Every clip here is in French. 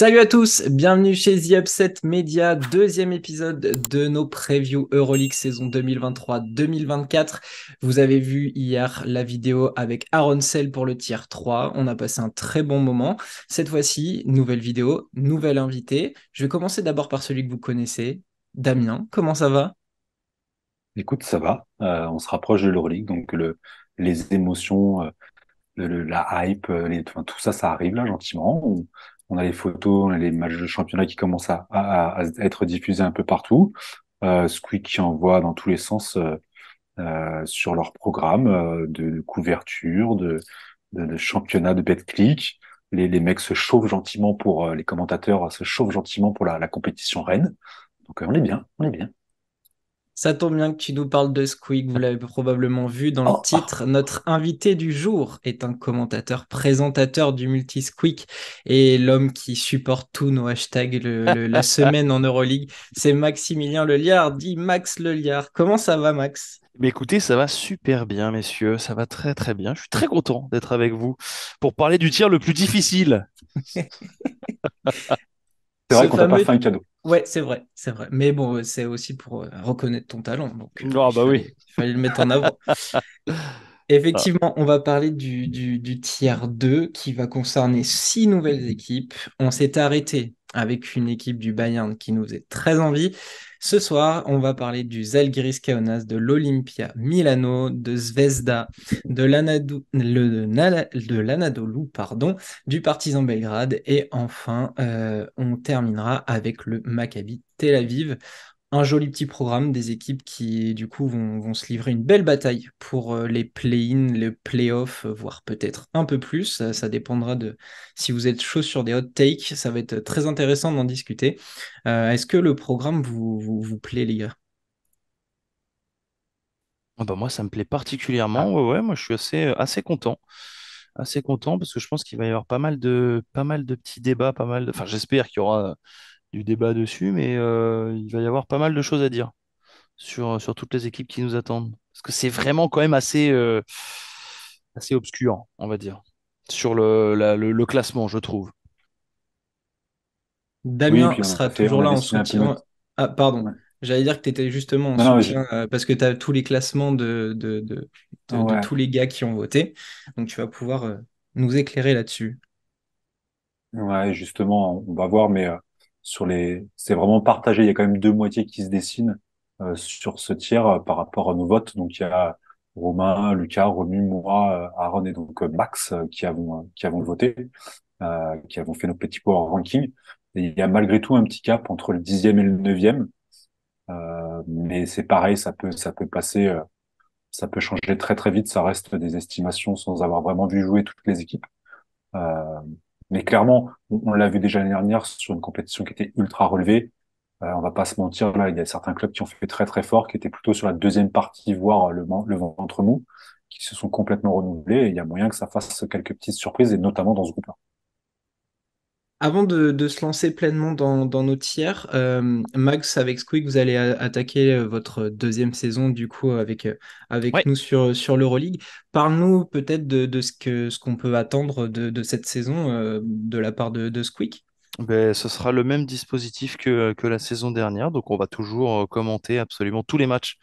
Salut à tous, bienvenue chez The Upset Media, deuxième épisode de nos previews Euroleague saison 2023-2024. Vous avez vu hier la vidéo avec Aaron Sell pour le tier 3. On a passé un très bon moment. Cette fois-ci, nouvelle vidéo, nouvel invité. Je vais commencer d'abord par celui que vous connaissez, Damien. Comment ça va? Écoute, ça va. On se rapproche de l'Euroleague, donc les émotions, la hype, enfin, tout ça, ça arrive là gentiment. On a les photos, on a les matchs de championnat qui commencent à être diffusés un peu partout. Squeak qui envoie dans tous les sens sur leur programme de couverture, de championnat, de BetClick. Les mecs se chauffent gentiment pour les commentateurs se chauffent gentiment pour la compétition reine. Donc on est bien, on est bien. Ça tombe bien que tu nous parles de Squeak, vous l'avez probablement vu dans le Oh, oh. titre. Notre invité du jour est un commentateur, présentateur du multi-Squeak et l'homme qui supporte tous nos hashtags la semaine en Euroleague. C'est Maximilien Leliard, dit Max Leliard. Comment ça va, Max? Mais écoutez, ça va super bien, messieurs. Ça va très très bien. Je suis très content d'être avec vous pour parler du tir le plus difficile. C'est vrai Ce qu'on t'a pas fameux... fait un cadeau. Ouais, c'est vrai, c'est vrai. Mais bon, c'est aussi pour reconnaître ton talent, donc Ah il bah oui. fallait, il fallait le mettre en avant. Ah. Effectivement, on va parler du tiers 2 qui va concerner 6 nouvelles équipes. On s'est arrêté avec une équipe du Bayern qui nous faisait très envie. Ce soir, on va parler du Žalgiris Kaunas, de l'Olympia Milano, de Zvezda, de l'Anadolu, pardon, du Partizan Belgrade et enfin, on terminera avec le Maccabi Tel Aviv. Un joli petit programme des équipes qui, du coup, vont se livrer une belle bataille pour les play-in, les play-offs, voire peut-être un peu plus. Ça dépendra de si vous êtes chaud sur des hot takes. Ça va être très intéressant d'en discuter. Est-ce que le programme vous plaît, les gars? Ah bah moi, ça me plaît particulièrement. Ah, Ouais, ouais, moi, je suis assez content. Assez content parce que je pense qu'il va y avoir pas mal de petits débats, enfin, j'espère qu'il y aura du débat dessus, mais il va y avoir pas mal de choses à dire sur toutes les équipes qui nous attendent. Parce que c'est vraiment quand même assez obscur, on va dire, sur le classement, je trouve. oui, Damien puis sera on toujours a là en dessiné un peu notre. soutien. Ah, pardon. Ouais. J'allais dire que tu étais justement en Non, non, soutien parce que tu as tous les classements de ouais, tous les gars qui ont voté. Donc tu vas pouvoir nous éclairer là-dessus. ouais, justement, on va voir, mais c'est vraiment partagé. Il y a quand même deux moitiés qui se dessinent sur ce tiers par rapport à nos votes. Donc il y a Romain, Lucas, Romu, moi, Aaron et donc Max qui avons voté, qui avons fait nos petits power ranking. Et il y a malgré tout un petit cap entre le 10e et le 9e. Mais c'est pareil, ça peut passer. Ça peut changer très très vite, ça reste des estimations sans avoir vraiment vu jouer toutes les équipes. Euh, mais clairement, on l'a vu déjà l'année dernière sur une compétition qui était ultra relevée. On va pas se mentir, là, il y a certains clubs qui ont fait très très fort, qui étaient plutôt sur la deuxième partie, voire le ventre mou, qui se sont complètement renouvelés. Et il y a moyen que ça fasse quelques petites surprises, et notamment dans ce groupe-là. Avant de se lancer pleinement dans nos tiers, Max, avec Squeak, vous allez attaquer votre deuxième saison du coup avec Ouais. nous sur l'Euroleague. Parle-nous peut-être de ce qu'on peut attendre de cette saison de la part de Squeak. Ben, ce sera le même dispositif que la saison dernière. Donc, on va toujours commenter absolument tous les matchs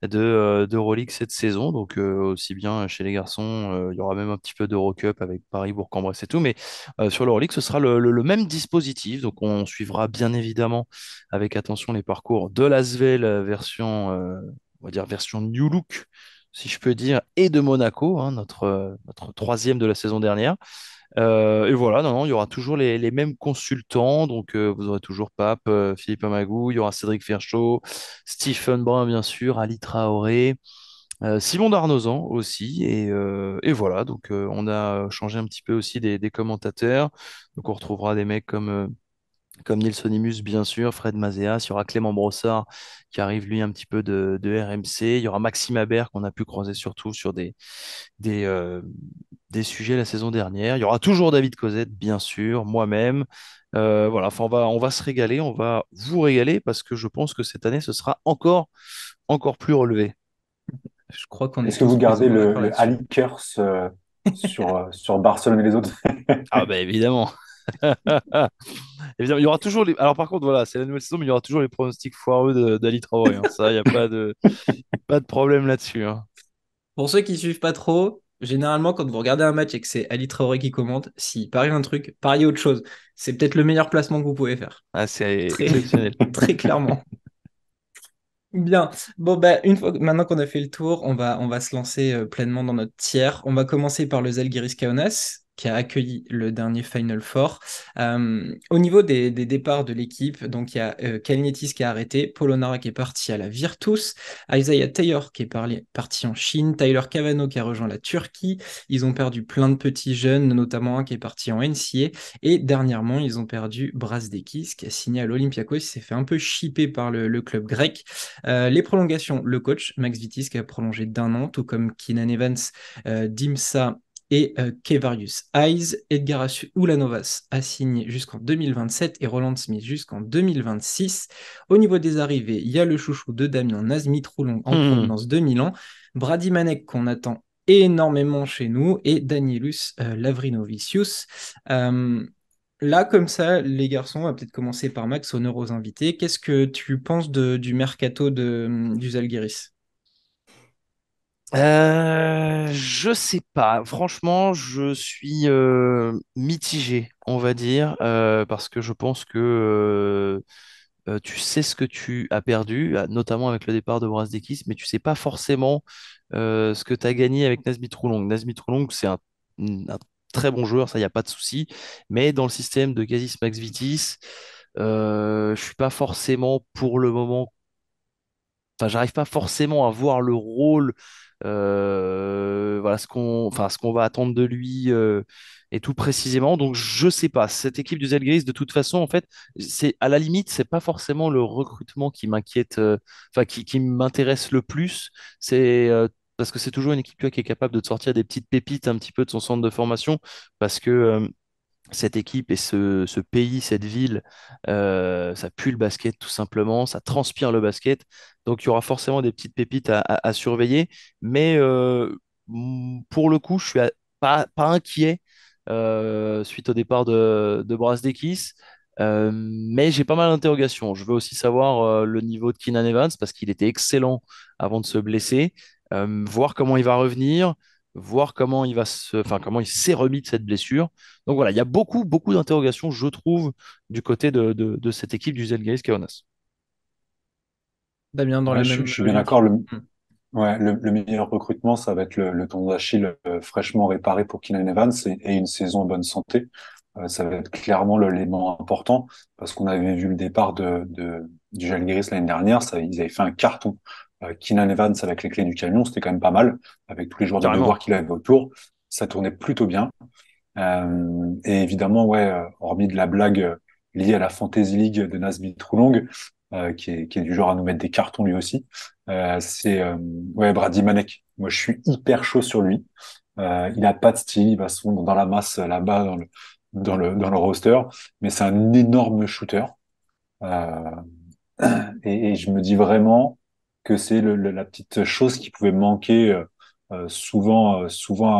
d'Euroleague cette saison. Donc, aussi bien chez les garçons, il y aura même un petit peu d'Eurocup avec Paris, Bourg-en-Bresse et tout. Mais sur l'Euroleague, ce sera le même dispositif. Donc, on suivra bien évidemment avec attention les parcours de l'Asvel version, on va dire version New Look, si je peux dire, et de Monaco, hein, notre troisième de la saison dernière. Et voilà, non, non, il y aura toujours les mêmes consultants. Donc, vous aurez toujours Pape, Philippe Amagou, il y aura Cédric Ferchaud, Stephen Brun, bien sûr, Ali Traoré, Simon Darnozan aussi. Et voilà, donc on a changé un petit peu aussi des commentateurs. Donc, on retrouvera des mecs comme Nils Onimus, bien sûr, Fred Mazéas, il y aura Clément Brossard qui arrive lui un petit peu de RMC. Il y aura Maxime Habert qu'on a pu croiser surtout sur des, euh, des sujets la saison dernière. Il y aura toujours David Cosette, bien sûr, moi-même. Voilà, enfin, on va se régaler, on va vous régaler parce que je pense que cette année, ce sera encore plus relevé. Je crois qu'on est Est-ce que tous vous plus ou gardez moins d'accord le là-dessus. Ali Curse sur Barcelone et les autres? Ah bah évidemment. Évidemment, il y aura toujours les. Alors par contre, voilà, c'est la nouvelle saison, mais il y aura toujours les pronostics foireux d'Ali Traoré, hein. Ça, il n'y a pas de problème là-dessus, hein. Pour ceux qui suivent pas trop, généralement, quand vous regardez un match et que c'est Ali Traoré qui commente, s'il parie un truc, pariez autre chose. C'est peut-être le meilleur placement que vous pouvez faire. Ah, c'est Très, exceptionnel. très clairement. Bien. Bon, bah, maintenant qu'on a fait le tour, on va se lancer pleinement dans notre tiers. On va commencer par le Zalgiris Kaunas, qui a accueilli le dernier Final Four. Au niveau des départs de l'équipe, donc il y a Kalnietis qui a arrêté, Polonara qui est parti à la Virtus, Isaiah Taylor qui est parti en Chine, Tyler Cavano qui a rejoint la Turquie. Ils ont perdu plein de petits jeunes, notamment un qui est parti en NCAA. Et dernièrement, ils ont perdu Brazdeikis qui a signé à l'Olympiakos. Il s'est fait un peu shipper par le club grec. Les prolongations, le coach Max Vitis qui a prolongé d'1 an, tout comme Keenan Evans, Dimsa et Kevarius Hayes. Edgar Ulanovas a signé jusqu'en 2027 et Roland Smith jusqu'en 2026. Au niveau des arrivées, il y a le chouchou de Damien Nazmi Troulon en Hmm. provenance de Milan, Brady Manek qu'on attend énormément chez nous et Danielus Lavrinovicius. Euh, Là, comme ça, les garçons, on va peut-être commencer par Max, honneur aux invités. Qu'est-ce que tu penses du mercato du Zalgiris? Je sais pas. Franchement, je suis mitigé, on va dire, parce que je pense que tu sais ce que tu as perdu, notamment avec le départ de Brazdeikis, mais tu sais pas forcément ce que tu as gagné avec Nazmi Troulong. Nazmi Troulong, c'est un très bon joueur, ça, il n'y a pas de souci, mais dans le système de Gazis Max Vitis, je suis pas forcément pour le moment. Enfin, j'arrive pas forcément à voir le rôle, voilà enfin, ce qu'on va attendre de lui et tout précisément. Donc, je sais pas. Cette équipe du Zalgiris, de toute façon, en fait, c'est à la limite, c'est pas forcément le recrutement qui m'inquiète, enfin, qui m'intéresse le plus. C'est parce que c'est toujours une équipe tu vois, qui est capable de te sortir des petites pépites un petit peu de son centre de formation, parce que cette équipe et ce pays, cette ville, ça pue le basket tout simplement, ça transpire le basket. Donc il y aura forcément des petites pépites à surveiller. Mais pour le coup, je suis pas inquiet suite au départ de Brazdeikis. Mais j'ai pas mal d'interrogations. Je veux aussi savoir le niveau de Keenan Evans parce qu'il était excellent avant de se blesser. Voir comment il va revenir, voir enfin, comment il s'est remis de cette blessure. Donc voilà, il y a beaucoup d'interrogations, je trouve, du côté de cette équipe du Zalgiris Kaunas. Damien, dans Ouais, la je même suis bien d'accord. logique. Hmm. Ouais, le meilleur recrutement, ça va être le tendon d'Achille fraîchement réparé pour Keenan Evans et une saison en bonne santé. Ça va être clairement l'élément important parce qu'on avait vu le départ du Žalgiris l'année dernière. Ils avaient fait un carton. Keenan Evans avec les clés du camion, c'était quand même pas mal avec tous les joueurs de devoir Carrément. qu'il avait autour. Ça tournait plutôt bien. Et évidemment, ouais, hormis de la blague liée à la Fantasy League de Nasby Troulong, qui est du genre à nous mettre des cartons lui aussi, c'est ouais, Brady Manek. Moi, je suis hyper chaud sur lui. Il a pas de style, il va se fondre dans la masse là-bas dans le roster, mais c'est un énorme shooter. Euh, et je me dis vraiment que c'est la petite chose qui pouvait manquer souvent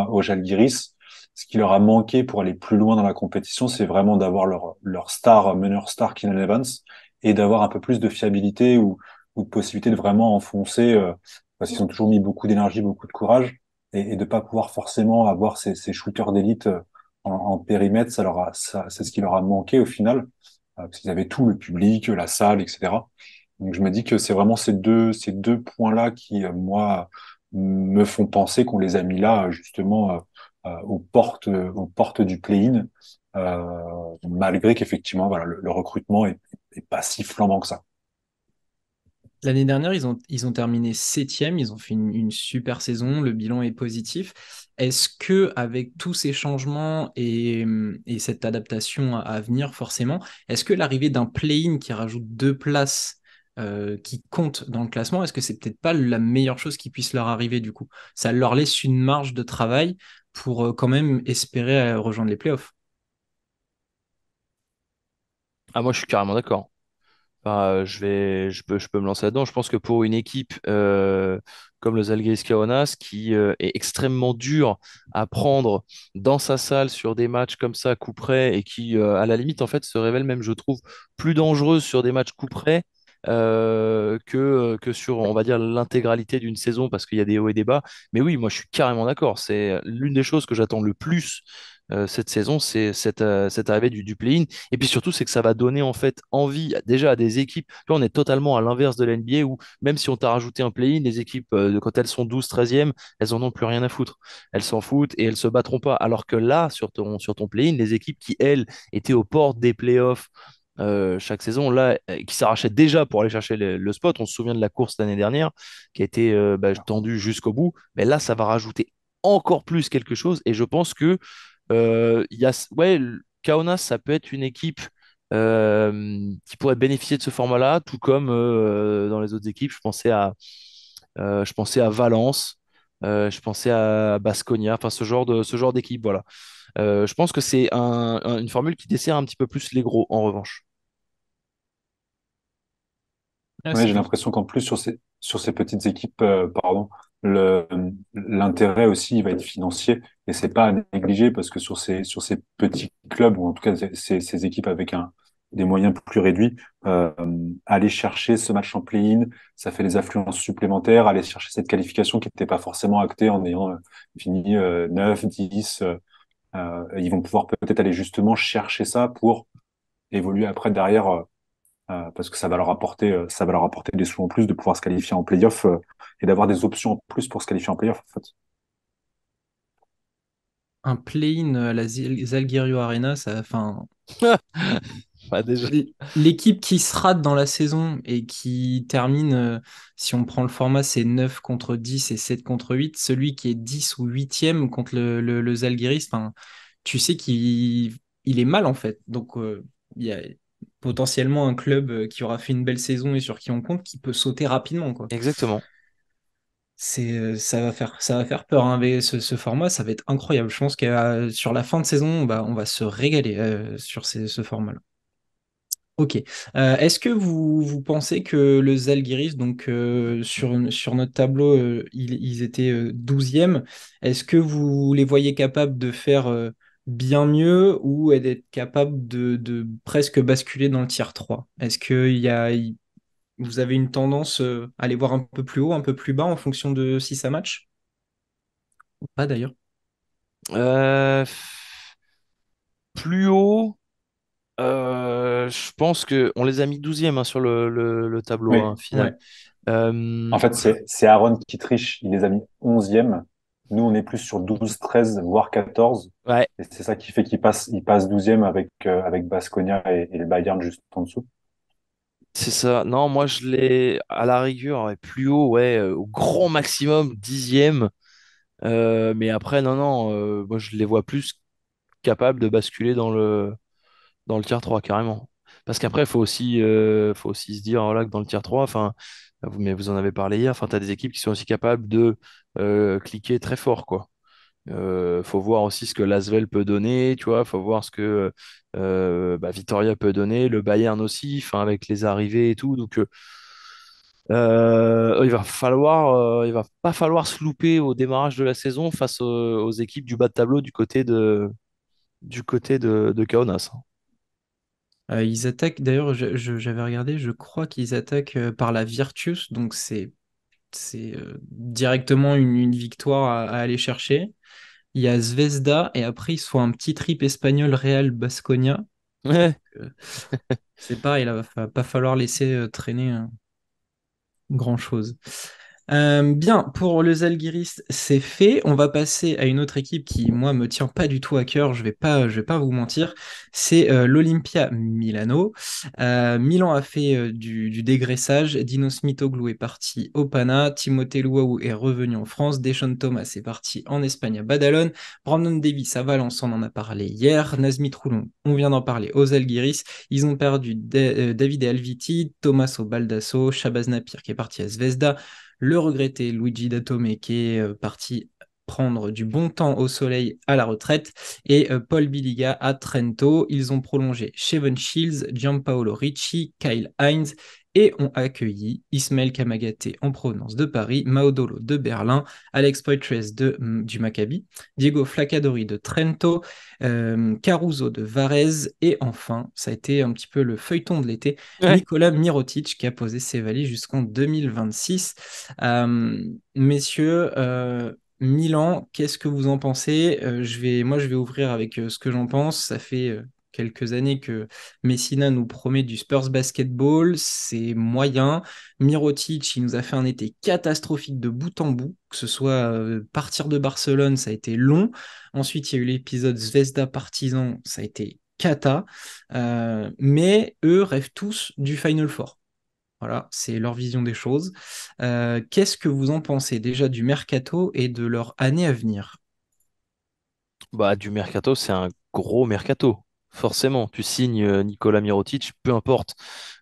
au Žalgiris. Ce qui leur a manqué pour aller plus loin dans la compétition, c'est vraiment d'avoir leur star, meneur star Keenan Evans, et d'avoir un peu plus de fiabilité ou de possibilité de vraiment enfoncer, parce qu'ils ont toujours mis beaucoup d'énergie, beaucoup de courage, et de pas pouvoir forcément avoir ces shooters d'élite en périmètre, c'est ce qui leur a manqué au final, parce qu'ils avaient tout, le public, la salle, etc. Donc je me dis que c'est vraiment ces deux points-là qui, moi, me font penser qu'on les a mis là, justement, aux portes du play-in, malgré qu'effectivement, voilà, le recrutement est pas si flambant que ça. L'année dernière, ils ont terminé septième, ils ont fait une super saison, le bilan est positif. Est-ce que avec tous ces changements et cette adaptation à venir, forcément, est-ce que l'arrivée d'un play-in qui rajoute 2 places qui comptent dans le classement, est-ce que c'est peut-être pas la meilleure chose qui puisse leur arriver du coup? Ça leur laisse une marge de travail pour quand même espérer rejoindre les playoffs. Ah, moi, je suis carrément d'accord. Enfin, je peux me lancer là-dedans. Je pense que pour une équipe comme le Zalgiris Kaunas, qui est extrêmement dur à prendre dans sa salle sur des matchs comme ça, coup près, et qui, à la limite, en fait, se révèle même, je trouve, plus dangereuse sur des matchs coup près que sur, on va dire, l'intégralité d'une saison, parce qu'il y a des hauts et des bas. Mais oui, moi, je suis carrément d'accord. C'est l'une des choses que j'attends le plus cette saison, c'est cette arrivée du play-in. Et puis surtout, c'est que ça va donner en fait envie déjà à des équipes. Là, on est totalement à l'inverse de la NBA où même si on t'a rajouté un play-in, les équipes, quand elles sont 12, 13e, elles en ont plus rien à foutre. Elles s'en foutent et elles se battront pas. Alors que là, sur ton play-in, les équipes qui, elles, étaient aux portes des playoffs chaque saison, là, qui s'arrachaient déjà pour aller chercher le spot. On se souvient de la course l'année dernière qui a été tendue jusqu'au bout. Mais là, ça va rajouter encore plus quelque chose. Et je pense que il y a, ouais, Kaunas, ça peut être une équipe qui pourrait bénéficier de ce format-là, tout comme dans les autres équipes. Je pensais à Valence, je pensais à Baskonia, enfin ce genre d'équipe, voilà. Je pense que c'est une formule qui dessert un petit peu plus les gros, en revanche. Ah, Ouais, c'est j'ai juste. l'impression qu'en plus sur ces petites équipes, pardon, le l'intérêt aussi il va être financier et c'est pas à négliger parce que sur ces petits clubs ou en tout cas ces équipes avec des moyens plus réduits, euh, aller chercher ce match en play-in, ça fait des affluences supplémentaires, aller chercher cette qualification qui n'était pas forcément actée en ayant fini 9, 10, ils vont pouvoir peut-être aller justement chercher ça pour évoluer après derrière. Parce que ça va leur apporter des sous en plus de pouvoir se qualifier en playoff et d'avoir des options en plus pour se qualifier en playoff, en fait. Un play-in à la Zalgirio Arena, ça, enfin, Bah, déjà. l'équipe qui se rate dans la saison et qui termine, si on prend le format, c'est 9 contre 10 et 7 contre 8. Celui qui est 10 ou 8e contre le Zalgiris, enfin, tu sais qu'il est mal en fait. Donc, il y a potentiellement un club qui aura fait une belle saison et sur qui on compte qui peut sauter rapidement, quoi. Exactement. Ça va faire peur hein, avec ce format, ça va être incroyable. Je pense que sur la fin de saison, on va se régaler sur ce format-là. Ok. Est-ce que vous pensez que le Zalgiris, donc sur notre tableau, ils étaient 12e. Est-ce que vous les voyez capables de faire bien mieux ou d'être capables de presque basculer dans le tier 3? Est-ce que vous avez une tendance à les voir un peu plus haut, un peu plus bas en fonction de si ça match? Pas d'ailleurs. Euh, Plus haut. Je pense que on les a mis 12e hein, sur le tableau Oui. hein, final. Ouais. En fait, c'est Aaron qui triche. Il les a mis 11e. Nous, on est plus sur 12, 13, voire 14. Ouais, Et c'est ça qui fait il passe 12e avec Baskonia et le Bayern juste en dessous. c'est ça. Non, moi je l'ai à la rigueur ouais, plus haut, ouais, au grand maximum 10e. Mais après, non, non, moi je les vois plus capables de basculer dans le tier 3 carrément. Parce qu'après, faut aussi se dire voilà, que dans le tier 3 enfin, mais vous en avez parlé hier, enfin, tu as des équipes qui sont aussi capables de cliquer très fort, quoi. Faut voir aussi ce que l'Asvel peut donner, tu vois, faut voir ce que Vitoria peut donner, le Bayern aussi, enfin, avec les arrivées et tout. Donc, il va pas falloir se louper au démarrage de la saison face aux équipes du bas de tableau du côté de Kaunas. Ils attaquent, d'ailleurs, j'avais regardé, je crois qu'ils attaquent par la Virtus, donc c'est directement une victoire à aller chercher. Il y a Zvezda et après ils se font un petit trip espagnol Real Baskonia. Ouais. Euh, c'est pareil, là, va pas falloir laisser traîner grand-chose. Bien, pour le Zalgiris, c'est fait. On va passer à une autre équipe qui, moi, me tient pas du tout à cœur. Je vais pas vous mentir. C'est l'Olympia Milano. Milan a fait du dégraissage. Dino Smitoglou est parti au Pana. Timothée Luau est revenu en France. Deschamps Thomas est parti en Espagne à Badalone. Brandon Davis à Valence, on en a parlé hier. Nazmi Troulon, on vient d'en parler aux Zalgiris. Ils ont perdu David et Alviti, Thomas au Baldasso, Shabazz Napier qui est parti à Zvezda, le regretté Luigi Datome qui est parti prendre du bon temps au soleil à la retraite et Paul Biliga à Trento. Ils ont prolongé Shevon Shields, Gianpaolo Ricci, Kyle Hines et ont accueilli Ismaël Kamagaté en provenance de Paris, Maodolo de Berlin, Alex Poitres du Maccabi, Diego Flaccadori de Trento, Caruso de Varese et enfin, ça a été un petit peu le feuilleton de l'été, Ouais. Nicolas Mirotic qui a posé ses valises jusqu'en 2026. Messieurs, Milan, qu'est-ce que vous en pensez? Moi, je vais ouvrir avec ce que j'en pense. Ça fait quelques années que Messina nous promet du Spurs basketball. C'est moyen. Mirotic, il nous a fait un été catastrophique de bout en bout. Que ce soit partir de Barcelone, ça a été long. Ensuite, il y a eu l'épisode Zvezda Partizan, ça a été cata. Mais eux rêvent tous du Final Four. Voilà, c'est leur vision des choses. Qu'est-ce que vous en pensez déjà du mercato et de leur année à venir? Bah, du mercato, c'est un gros mercato. Forcément, tu signes Nicolas Mirotic, peu importe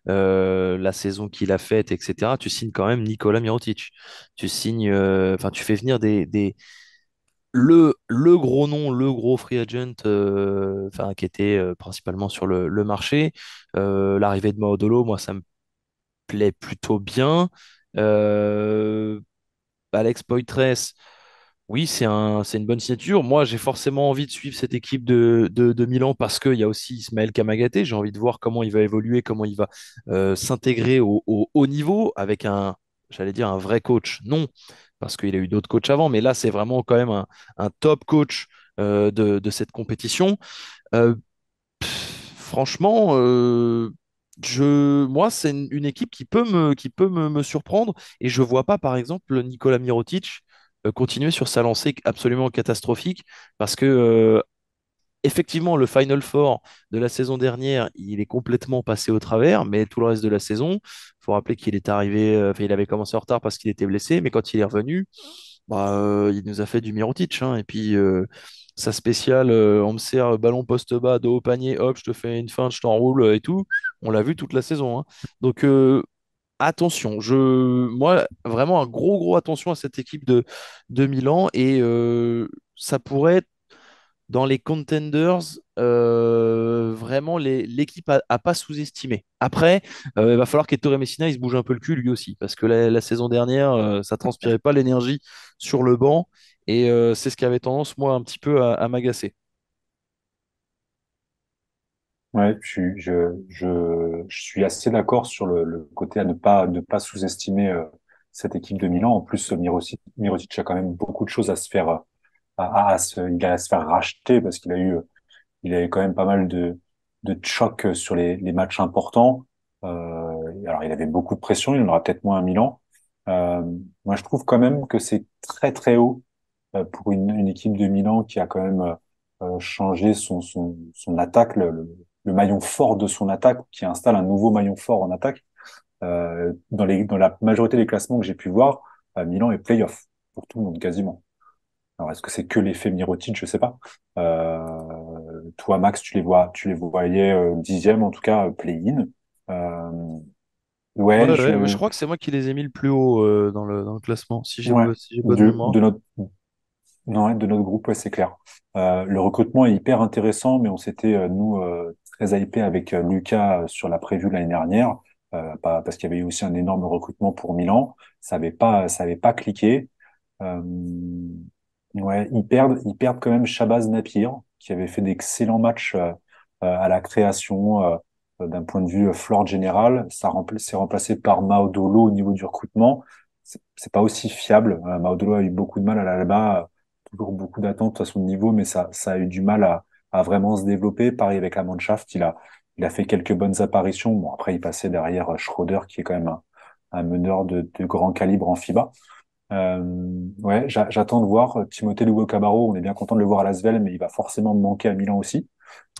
la saison qu'il a faite, etc. Tu signes quand même Nicolas Mirotic. Tu signes, enfin, tu fais venir le gros nom, le gros free agent, enfin, qui était principalement sur le marché. L'arrivée de Maodolo, moi, ça me plaît plutôt bien. Euh, Alex Poitres, oui, c'est une bonne signature. Moi, j'ai forcément envie de suivre cette équipe de Milan parce qu'il y a aussi Ismaël Kamagaté. J'ai envie de voir comment il va évoluer, comment il va s'intégrer au haut niveau avec j'allais dire, un vrai coach. Non, parce qu'il a eu d'autres coachs avant, mais là, c'est vraiment quand même un top coach de cette compétition. Euh, Franchement, moi, c'est une équipe qui peut me surprendre et je vois pas, par exemple, Nicolas Mirotic continuer sur sa lancée absolument catastrophique parce que, effectivement, le Final Four de la saison dernière, il est complètement passé au travers, mais tout le reste de la saison, il faut rappeler qu'il est arrivé, enfin, il avait commencé en retard parce qu'il était blessé, mais quand il est revenu, bah, il nous a fait du Mirotic, hein. Et puis, sa spéciale, on me sert ballon poste bas, dos au panier, hop, je te fais une feinte, je t'enroule et tout. On l'a vu toute la saison, hein. Donc, attention, moi, vraiment un gros attention à cette équipe de Milan. Et ça pourrait être dans les contenders, vraiment l'équipe à pas sous-estimer. Après, il va falloir qu'Ettore Messina il se bouge un peu le cul lui aussi, parce que la saison dernière, ça transpirait pas l'énergie sur le banc, et c'est ce qui avait tendance, moi, un petit peu à m'agacer. Ouais, je suis assez d'accord sur le côté à ne pas sous-estimer cette équipe de Milan. En plus, Mirotic a quand même beaucoup de choses à se faire, il a à se faire racheter parce il a eu quand même pas mal de chocs sur les matchs importants. Alors, il avait beaucoup de pression, il en aura peut-être moins à Milan. Euh, Moi, je trouve quand même que c'est très haut pour une équipe de Milan qui a quand même changé son attaque, le maillon fort de son attaque, qui installe un nouveau maillon fort en attaque. Dans la majorité des classements que j'ai pu voir, Milan est play-off pour tout le monde quasiment. Alors, est-ce que c'est que l'effet Mirotic? Je sais pas. Toi, Max, tu les voyais dixième, en tout cas, play-in. Euh, Ouais, ouais, ouais, mais je crois que c'est moi qui les ai mis le plus haut dans le classement, ouais, si j'ai bonne mémoire. de notre, non, ouais, de notre groupe, ouais, c'est clair. Le recrutement est hyper intéressant, mais on s'était, nous, très hypé avec Lucas sur la preview de l'année dernière, parce qu'il y avait eu aussi un énorme recrutement pour Milan. Ça avait pas cliqué. Euh, ouais, ils perdent quand même Shabazz Napier, qui avait fait d'excellents matchs à la création d'un point de vue floor général. C'est remplacé par Maodolo au niveau du recrutement. C'est pas aussi fiable. Maodolo a eu beaucoup de mal à l'Alba, toujours beaucoup d'attentes à son niveau, mais ça a eu du mal à vraiment se développer. Pareil avec la Mannschaft, il a fait quelques bonnes apparitions. Bon, après, il passait derrière Schroeder, qui est quand même un meneur de grand calibre en FIBA. Ouais, j'attends de voir Timothée Lugo-Cabarro. On est bien content de le voir à l'Asvel, mais il va forcément me manquer à Milan aussi,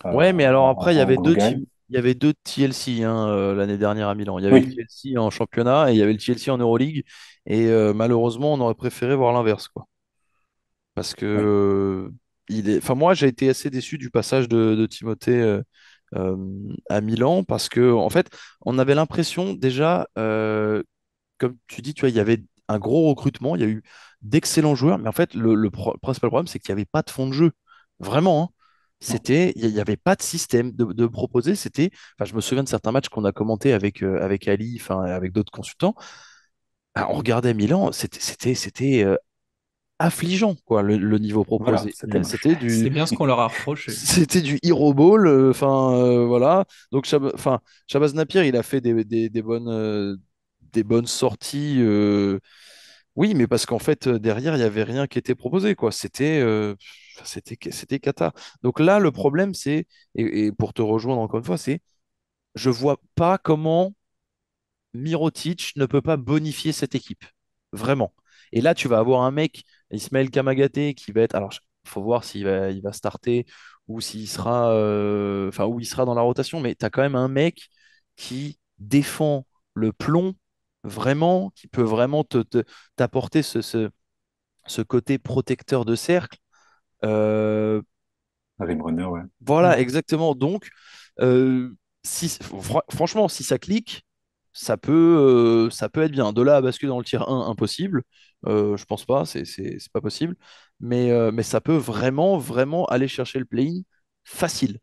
Ouais, mais alors après, en global. il y avait deux TLC, hein, l'année dernière à Milan. Il y avait le Oui, TLC en championnat et il y avait le TLC en Euroleague. Et malheureusement, on aurait préféré voir l'inverse, quoi. Parce que oui. enfin, moi, j'ai été assez déçu du passage de Timothée euh, à Milan parce que, en fait, on avait l'impression déjà, comme tu dis, tu vois, un gros recrutement, il y a eu d'excellents joueurs, mais en fait, principal problème, c'est qu'il n'y avait pas de fond de jeu. Vraiment, hein. Non. Il n'y avait pas de système de proposer. Enfin, je me souviens de certains matchs qu'on a commentés avec Ali, enfin, avec d'autres consultants. Ah, on regardait Milan, c'était affligeant, quoi, le niveau Voilà, proposé. c'était moche. C'est bien ce qu'on leur a reproché. C'était du hero ball, enfin voilà. Donc enfin, Shabazz Napier, il a fait des bonnes sorties. Oui, mais parce qu'en fait derrière il y avait rien qui était proposé, quoi. C'était cata. Donc là le problème c'est et pour te rejoindre encore une fois, c'est je vois pas comment Mirotic ne peut pas bonifier cette équipe. Vraiment. Et là, tu vas avoir un mec, Ismaël Kamagaté, qui va être. Alors, il faut voir il va starter ou s'il sera, enfin, où il sera dans la rotation, mais tu as quand même un mec qui défend le plomb, vraiment, qui peut vraiment t'apporter ce côté protecteur de cercle. Euh, Rimrunner, ouais. voilà, Mm. exactement. Donc, euh, franchement, si ça clique, ça peut être bien. De là à basculer dans le tier 1, impossible. Je pense pas, c'est pas possible. Mais ça peut vraiment, vraiment aller chercher le play-in facile,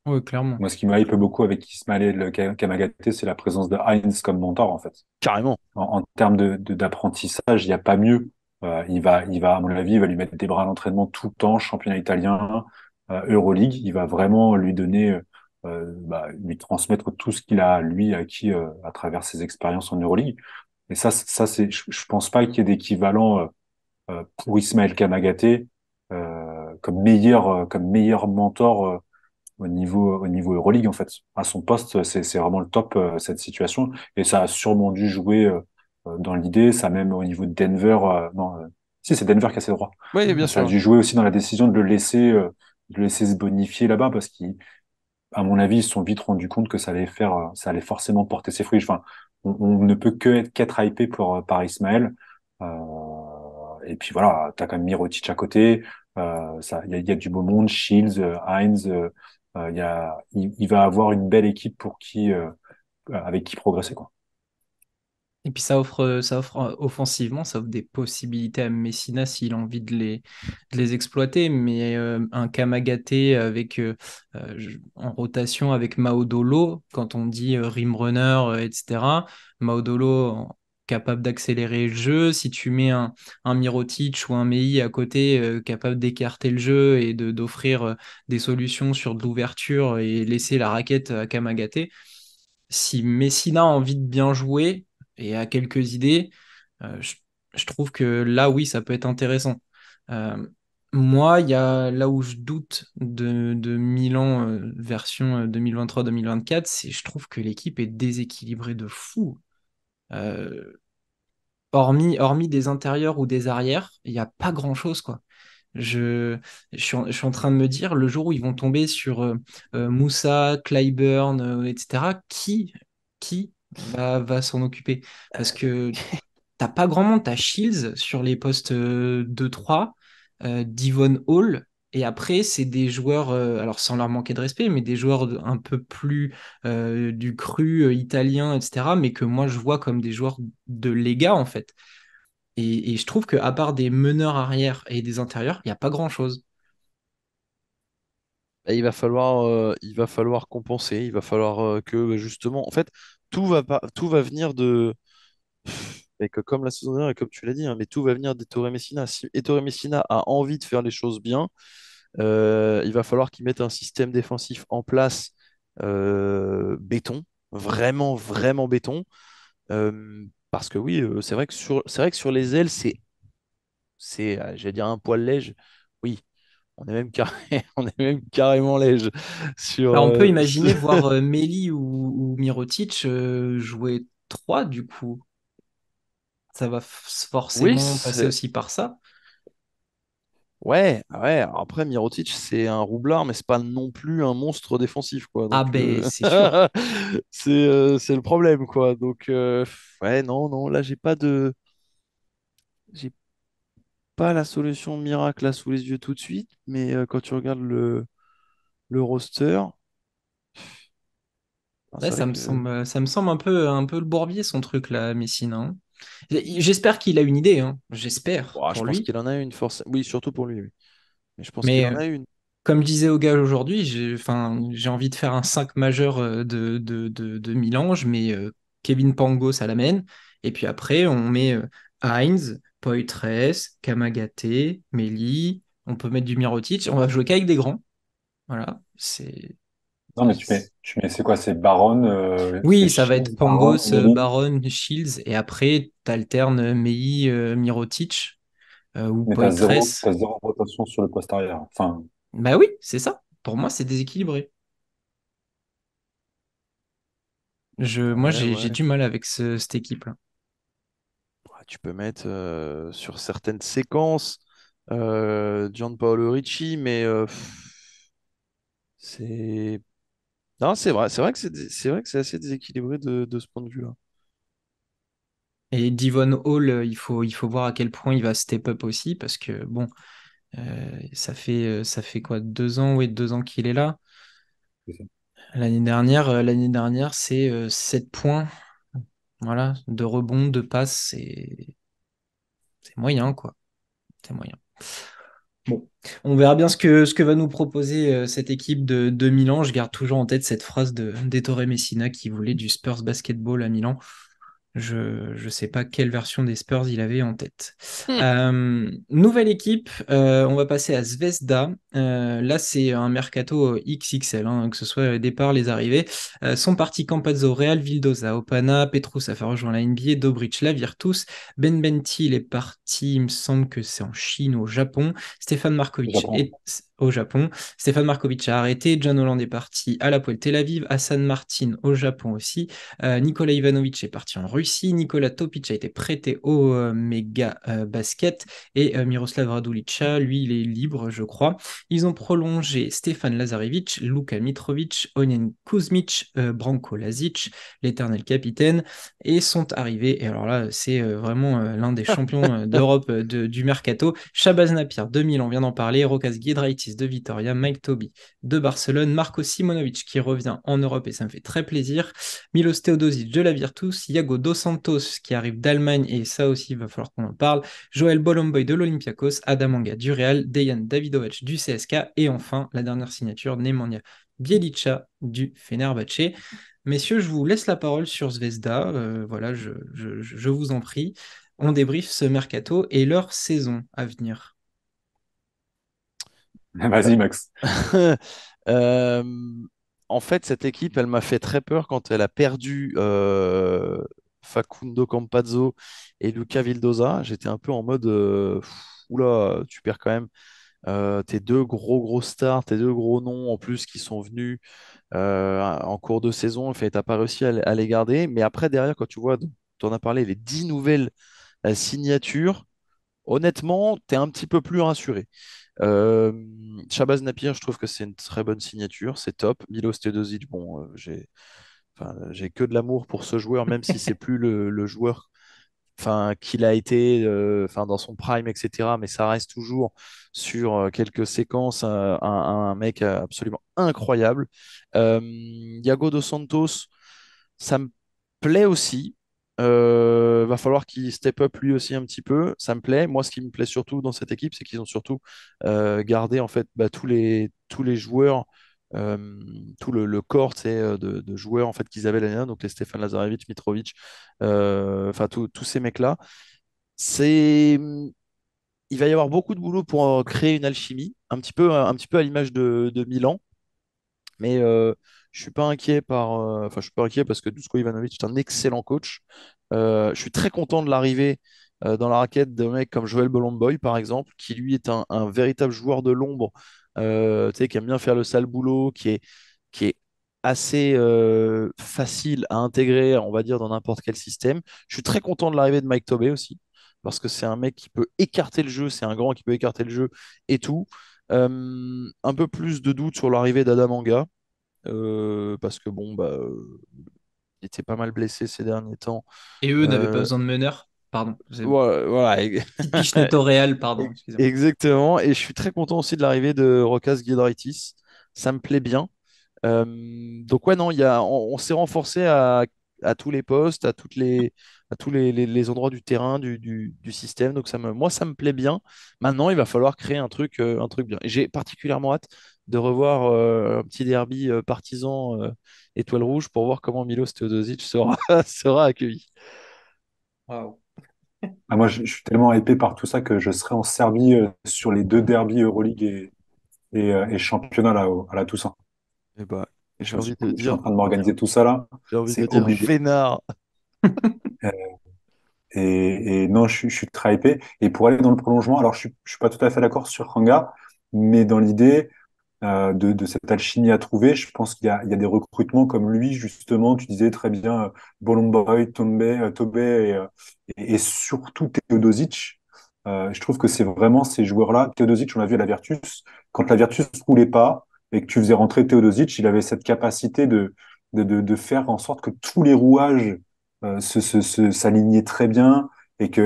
Oui, clairement. Moi, ce qui me hype beaucoup avec Ismaël Kamagaté, c'est la présence de Heinz comme mentor, en fait. carrément. En termes d'apprentissage, il n'y a pas mieux. À mon avis, il va lui mettre des bras à l'entraînement tout le temps, championnat italien, Euroleague. Il va vraiment lui donner, lui transmettre tout ce qu'il a, lui, acquis à travers ses expériences en Euroleague. Et je pense pas qu'il y ait d'équivalent pour Ismaël Kamagaté comme meilleur mentor au niveau Euroleague en fait. À son poste, c'est vraiment le top cette situation et ça a sûrement dû jouer dans l'idée, ça même au niveau de Denver non si c'est Denver qui a ses droits. Oui, bien Ça a sûr. dû jouer aussi dans la décision de le laisser se bonifier là-bas parce qu'à mon avis, ils se sont vite rendus compte que ça allait forcément porter ses fruits. Enfin, on ne peut qu'être hypé par Ismaël. Et puis voilà, t'as quand même Mirotic à côté. Il y a du beau monde, Shields, Heinz. Il va avoir une belle équipe avec qui progresser, quoi. Et puis ça offre offensivement, ça offre des possibilités à Messina s'il a envie de les exploiter. Mais un Kamagaté avec, en rotation avec Maodolo, quand on dit rim runner, etc., Maodolo capable d'accélérer le jeu. Si tu mets un Mirotic ou un Mei à côté, capable d'écarter le jeu et d'offrir des solutions sur de l'ouverture et laisser la raquette à Kamagaté, si Messina a envie de bien jouer et a quelques idées, euh, je, je trouve que là, oui, ça peut être intéressant. Euh, Moi, il y a là où je doute de Milan version 2023-2024, c'est je trouve que l'équipe est déséquilibrée de fou. Euh, hormis des intérieurs ou des arrières, il n'y a pas grand-chose, quoi. Je, je suis en train de me dire, le jour où ils vont tomber sur Moussa, Clyburn, etc., qui va s'en occuper? Parce que t'as pas grand monde, t'as Shields sur les postes 2-3, Devon Hall, et après, c'est des joueurs, alors sans leur manquer de respect, mais des joueurs un peu plus du cru italien, etc., mais que moi je vois comme des joueurs de Lega, en fait. Et je trouve qu'à part des meneurs arrière et des intérieurs, il n'y a pas grand-chose. Et il va falloir compenser. Il va falloir que justement, en fait, tout va venir de. Et que comme la saison dernière, et comme tu l'as dit, hein, mais tout va venir d'Ettore Messina. Si Ettore Messina a envie de faire les choses bien, il va falloir qu'il mette un système défensif en place béton, vraiment, vraiment béton. Parce que oui, c'est vrai que sur les ailes, j'allais dire un poil léger. Oui, on est même carrément léger sur. Bah, on peut imaginer voir Meli ou Mirotic jouer 3 du coup. Ça va Oui, forcément passer aussi par ça. ouais, ouais. Alors après, Mirotic, c'est un roublard, mais c'est pas non plus un monstre défensif, quoi. Ah Donc, ben c'est sûr. c'est le problème, quoi. Donc, ouais, non, non, là, j'ai pas la solution miracle là sous les yeux tout de suite, mais quand tu regardes le roster, ben, Ouais, c'est vrai que ça me semble un peu le bourbier son truc là, Messina, hein. J'espère qu'il a une idée, hein. J'espère Bon, je pour pense lui. qu'il en a une force. Oui, surtout pour lui, oui. Mais je pense qu'il Mais en a une. comme je disais au gars aujourd'hui, enfin, j'ai envie de faire un 5 majeur de Milan. Je mets Kevin Pangos à la main. Et puis après, on met Heinz, Poitres, Kamagaté, Meli. On peut mettre du Mirotic. On va jouer qu'avec des grands. Voilà. Non, mais c'est quoi? C'est Baron, c'est Oui, ça va être Shields, Baron, Pangos, Melli. Baron, Shields. Et après, t'alternes Mei, Mirotic ou Mais Poitres. t'as zéro rotation sur le poste arrière. Enfin, Bah oui, c'est ça. Pour moi, c'est déséquilibré. Moi, Ouais, j'ai ouais. du mal avec cette équipe-là. Ouais, tu peux mettre sur certaines séquences Gianpaolo Ricci, mais c'est. Non, c'est vrai que c'est vrai que c'est assez déséquilibré de ce point de vue-là. Et Devon Hall, il faut voir à quel point il va step up aussi, parce que bon, ça fait quoi, 2 ans, oui, 2 ans qu'il est là. c'est ça. L'année dernière, c'est 7 points, voilà, de rebond, de passe, c'est moyen, quoi. C'est moyen. Bon, on verra bien ce que va nous proposer cette équipe de Milan. Je garde toujours en tête cette phrase d'Ettore Messina qui voulait du Spurs basketball à Milan. Je ne sais pas quelle version des Spurs il avait en tête. Nouvelle équipe, on va passer à Zvezda. Là, c'est un mercato XXL, hein, que ce soit les départs, les arrivées. Sont partis Campazzo, Real, Vildoza, Opana, Petrus a fait rejoindre la NBA, Dobric, la Virtus, Ben Benti, il est parti, il me semble que c'est en Chine ou au Japon. Stéphane Au Markovic Japon. est au Japon. Stéphane Markovic a arrêté. John Holland est parti à la Poel Tel Aviv. Hassan Martin au Japon aussi. Nikola Ivanovic est parti en Russie. Nikola Topic a été prêté au Mega Basket. Et Miroslav Radulica, lui, il est libre, je crois. Ils ont prolongé Stefan Lazarevic, Luka Mitrovic, Onen Kuzmic, Branko Lazic, l'éternel capitaine, et sont arrivés, et alors là, c'est vraiment l'un des champions d'Europe du Mercato, Shabazz Napier de Milan, on vient d'en parler, Rokas Giedraitis de Vitoria, Mike Toby de Barcelone, Marco Simonovic qui revient en Europe et ça me fait très plaisir, Milos Teodosic de la Virtus, Iago Dos Santos qui arrive d'Allemagne et ça aussi il va falloir qu'on en parle, Joël Bolomboy de l'Olympiakos, Adam Anga du Real, Dejan Davidovic du CSK et enfin la dernière signature, Nemanja Bjelica du Fenerbahçe. Messieurs, je vous laisse la parole sur Zvezda. Voilà, je vous en prie. On débriefe ce mercato et leur saison à venir. Vas-y, Max. Euh, En fait, cette équipe, elle m'a fait très peur quand elle a perdu Facundo Campazzo et Luca Vildoza. J'étais un peu en mode oula, tu perds quand même tes deux gros stars, tes deux gros noms en plus qui sont venus en cours de saison. En fait, t'as pas réussi à les garder. Mais après, derrière, quand tu vois, tu en as parlé, les 10 nouvelles signatures, honnêtement, tu es un petit peu plus rassuré. Euh, Shabazz Napier, je trouve que c'est une très bonne signature, c'est top. Milos Teodosic, bon, j'ai que de l'amour pour ce joueur, même si c'est plus le joueur qu'il a été dans son prime, etc. Mais ça reste toujours sur quelques séquences un mec absolument incroyable. Iago Dos Santos, ça me plaît aussi. Va falloir qu'il step up lui aussi un petit peu. Ça me plaît. Moi, ce qui me plaît surtout dans cette équipe, c'est qu'ils ont surtout gardé en fait tous les joueurs, euh, tout le corps tu sais, de joueurs en fait qu'ils avaient l'année dernière, donc les Stefan Lazarevic, Mitrovic, tous ces mecs-là. C'est Il va y avoir beaucoup de boulot pour créer une alchimie, un petit peu à l'image de Milan. Mais je suis pas inquiet je suis pas inquiet parce que Dusko Ivanovic est un excellent coach. Je suis très content de l'arrivée dans la raquette d'un mec comme Joël Bolomboy, par exemple, qui lui est un véritable joueur de l'ombre, tu sais, qui aime bien faire le sale boulot, qui est assez facile à intégrer, on va dire, dans n'importe quel système. Je suis très content de l'arrivée de Mike Tobey aussi, parce que c'est un mec qui peut écarter le jeu, c'est un grand qui peut écarter le jeu et tout. Un peu plus de doute sur l'arrivée d'Adam Anga, parce que bon, il était pas mal blessé ces derniers temps. Et eux n'avaient pas Euh, besoin de meneur. Pardon. voilà, Petite pichenette au Real, pardon, excusez-moi. exactement. Et je suis très content aussi de l'arrivée de Rokas Giedraitis. Ça me plaît bien. Donc ouais, non, on s'est renforcé à tous les postes, à tous les endroits du terrain, du système. Donc moi, ça me plaît bien. Maintenant, il va falloir créer un truc bien. Et j'ai particulièrement hâte de revoir un petit derby partisan étoile rouge pour voir comment Milos Teodosic sera, sera accueilli. Waouh. Ah, moi, je suis tellement hypé par tout ça que je serai en Serbie sur les deux derbies Euroleague et championnat là, à la Toussaint. Eh ben, j'ai Je suis, envie de je suis en dire, train de m'organiser tout ça là. j'ai envie de C'est dire obligé. Vénard. Euh, et non, je suis très hypé. Et pour aller dans le prolongement, alors je suis pas tout à fait d'accord sur Kanga, mais dans l'idée de cette alchimie à trouver, je pense il y a des recrutements comme lui, justement, tu disais très bien, Bolomboy, Tobé et surtout Teodosic. Je trouve que c'est vraiment ces joueurs-là. Teodosic, on l'a vu à la Virtus, quand la Virtus ne roulait pas et que tu faisais rentrer Teodosic, il avait cette capacité de faire en sorte que tous les rouages s'alignaient très bien et que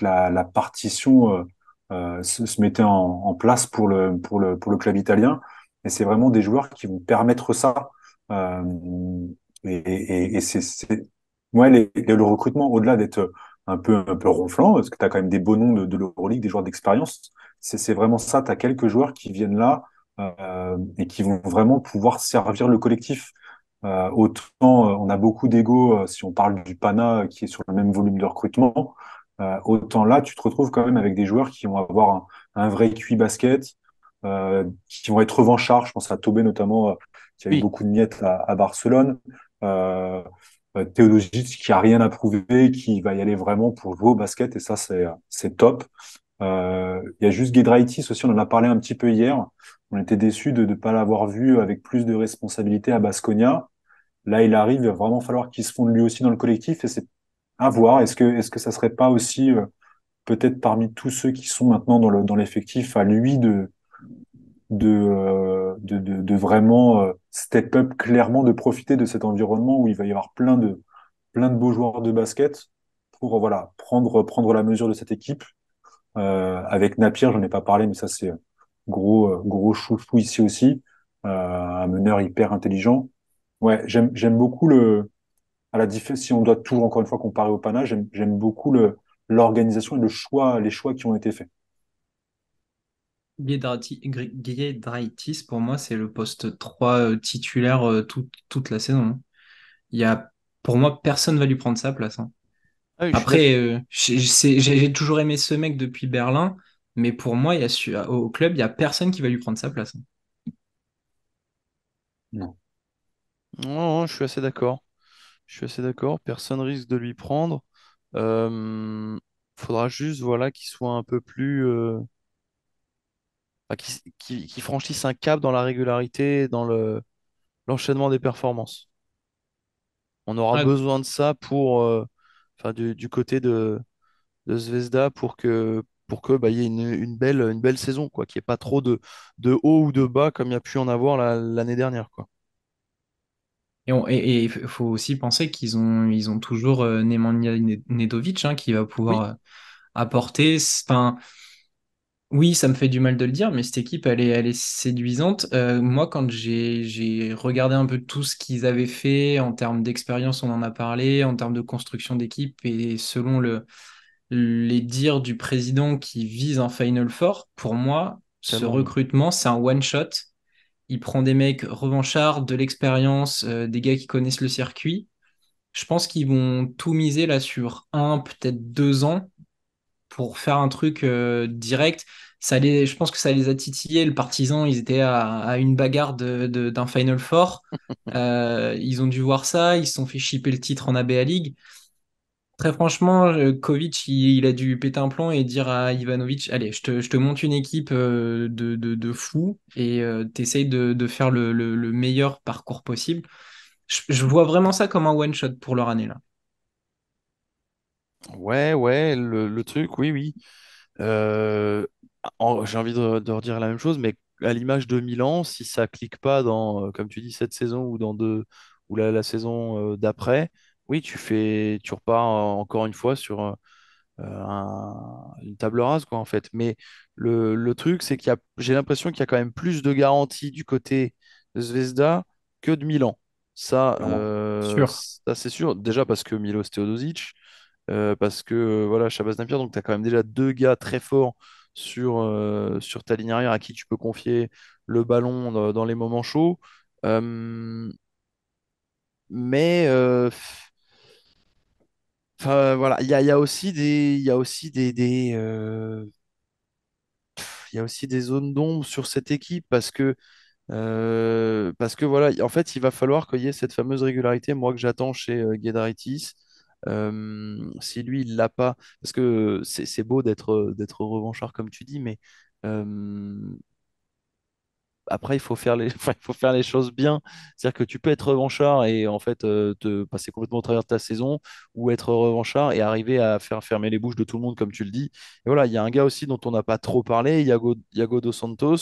la partition se mettait en place pour le club italien. Et c'est vraiment des joueurs qui vont permettre ça. Euh, et ouais, le recrutement, au-delà d'être un peu ronflant, parce que tu as quand même des beaux noms de l'Euroleague, des joueurs d'expérience, c'est vraiment ça. Tu as quelques joueurs qui viennent là et qui vont vraiment pouvoir servir le collectif. Autant on a beaucoup d'ego si on parle du Pana qui est sur le même volume de recrutement, autant là tu te retrouves quand même avec des joueurs qui vont avoir un vrai QI basket, qui vont être revanchards. Je pense à Tobé notamment, qui a eu Oui. beaucoup de miettes à Barcelone. Euh, Teodosic qui a rien à prouver, qui va y aller vraiment pour jouer au basket et ça c'est top. Il y a juste Giedraitis aussi, on en a parlé un petit peu hier. On était déçus de ne pas l'avoir vu avec plus de responsabilités à Baskonia. Là, il arrive, il va vraiment falloir qu'il se fonde lui aussi dans le collectif et c'est à voir. Est-ce que ça serait pas aussi peut-être parmi tous ceux qui sont maintenant dans l'effectif à lui de vraiment step up clairement, de profiter de cet environnement où il va y avoir plein de beaux joueurs de basket pour voilà prendre la mesure de cette équipe. Avec Napier, j'en ai pas parlé, mais ça c'est gros chouchou ici aussi, un meneur hyper intelligent. Ouais, j'aime beaucoup si on doit toujours encore une fois comparer au Pana, j'aime beaucoup l'organisation et les choix qui ont été faits. Giedraitis, pour moi, c'est le poste 3 titulaire toute la saison, hein. Il y a, pour moi, personne va lui prendre sa place, hein. Ah oui, je suis Après, d'accord. j'ai toujours aimé ce mec depuis Berlin, mais pour moi, au club, il y a personne qui va lui prendre sa place, hein. Non. Non, non, je suis assez d'accord. Je suis assez d'accord. Personne risque de lui prendre. Faudra juste, voilà, qu'il soit un peu plus, enfin, qu'il franchisse un cap dans la régularité, et dans l'enchaînement des performances. On aura Ouais. besoin de ça enfin, du côté de Zvezda pour que, bah, il y ait une belle saison, quoi, qu'il n'y ait pas trop de haut ou de bas comme il y a pu en avoir l'année dernière, quoi. Et il faut aussi penser ils ont toujours Nemanja Nedovic, hein, qui va pouvoir Oui, apporter. Enfin, oui, ça me fait du mal de le dire, mais cette équipe, elle est séduisante. Moi, quand j'ai regardé un peu tout ce qu'ils avaient fait en termes d'expérience, on en a parlé, en termes de construction d'équipe, et selon les dires du président qui vise un Final Four, pour moi, ce tellement bien. recrutement, c'est un one-shot. Il prend des mecs revanchards, de l'expérience, des gars qui connaissent le circuit. Je pense qu'ils vont tout miser là sur un, peut-être 2 ans pour faire un truc direct. Je pense que ça les a titillés. Le Partizan, ils étaient à une bagarre d'un Final Four. Ils ont dû voir ça, ils se sont fait chipper le titre en ABA League. Très franchement, Kovic, il a dû péter un plomb et dire à Ivanovic, allez, je te monte une équipe de fous et t'essayes de faire le meilleur parcours possible. Je vois vraiment ça comme un one-shot pour leur année là. Ouais, ouais, le truc, oui, oui. Euh, j'ai envie de redire la même chose, mais à l'image de Milan, si ça clique pas dans, comme tu dis, cette saison ou dans ou la saison d'après, oui, tu repars encore une fois sur une table rase, quoi, en fait. Mais le truc, c'est j'ai l'impression qu'il y a quand même plus de garanties du côté de Zvezda que de Milan. Ça, Clairement. Sûr. Ça, c'est sûr. Déjà parce que Milos Teodosic, parce que voilà, Shabazz Napier, donc tu as quand même déjà deux gars très forts sur ta ligne arrière à qui tu peux confier le ballon dans les moments chauds. Euh, mais enfin, voilà, il y a aussi il y a aussi des zones d'ombre sur cette équipe parce que voilà, en fait, il va falloir qu'il y ait cette fameuse régularité, moi, que j'attends chez Guedraitis. Si lui, il l'a pas, parce que c'est beau d'être revanchard, comme tu dis, mais euh, après, il faut faire les, enfin, il faut faire les choses bien. C'est-à-dire que tu peux être revanchard et en fait te passer complètement au travers de ta saison, ou être revanchard et arriver à faire fermer les bouches de tout le monde, comme tu le dis. Et voilà, il y a un gars aussi dont on n'a pas trop parlé, Iago dos Santos.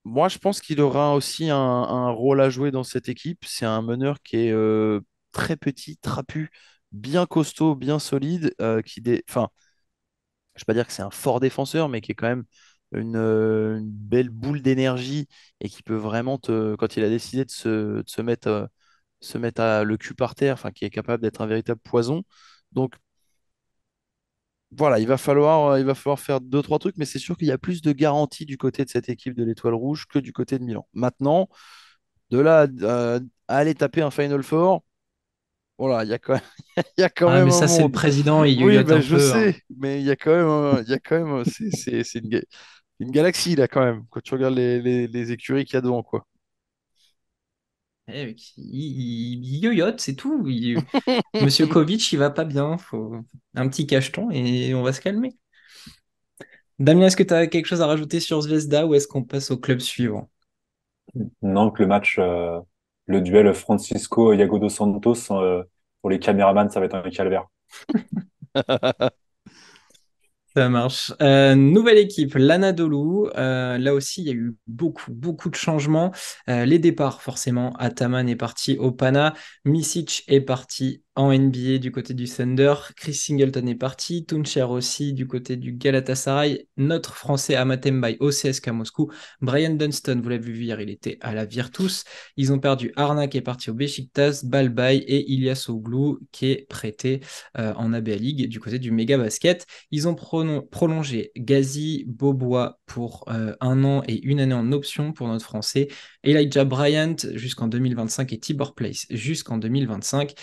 Moi, je pense qu'il aura aussi un rôle à jouer dans cette équipe. C'est un meneur qui est très petit, trapu, bien costaud, bien solide, enfin, je ne vais pas dire que c'est un fort défenseur, mais qui est quand même une belle boule d'énergie et qui peut vraiment quand il a décidé se mettre le cul par terre, enfin, qui est capable d'être un véritable poison. Donc, voilà, il va falloir faire deux, trois trucs, mais c'est sûr qu'il y a plus de garanties du côté de cette équipe de l'Étoile Rouge que du côté de Milan. Maintenant, de là à aller taper un Final Four, voilà, il y a quand Ah, même mais un ça, c'est le monde. président, il Oui, yoyote ben un je peu, hein. sais, mais il y a quand même, c'est une galaxie là quand même, quand tu regardes les écuries qu'il y a devant, quoi. Eh, mec, il yoyote, c'est tout. Monsieur Kovic, il va pas bien. Faut un petit cacheton et on va se calmer. Damien, est-ce que tu as quelque chose à rajouter sur Zvezda ou est-ce qu'on passe au club suivant? Non, que le match, le duel Francisco-Iago dos Santos, pour les caméramans, ça va être un calvaire. Ça marche. Nouvelle équipe, l'Anadolu. Là aussi, il y a eu beaucoup de changements. Les départs, forcément. Ataman est parti au Pana. Misic est parti en NBA du côté du Thunder. Chris Singleton est parti. Tuncher aussi du côté du Galatasaray. Notre Français Amatem Bay au CSKA Moscou. Brian Dunston, vous l'avez vu hier, il était à la Virtus. Ils ont perdu Arna qui est parti au Beşiktaş, Balbay et Ilyas Oglou qui est prêté en ABA League du côté du Mega Basket. Ils ont prolongé Gazi Bobois pour 1 an et 1 année en option pour notre Français. Elijah Bryant jusqu'en 2025 et Tibor Place jusqu'en 2025.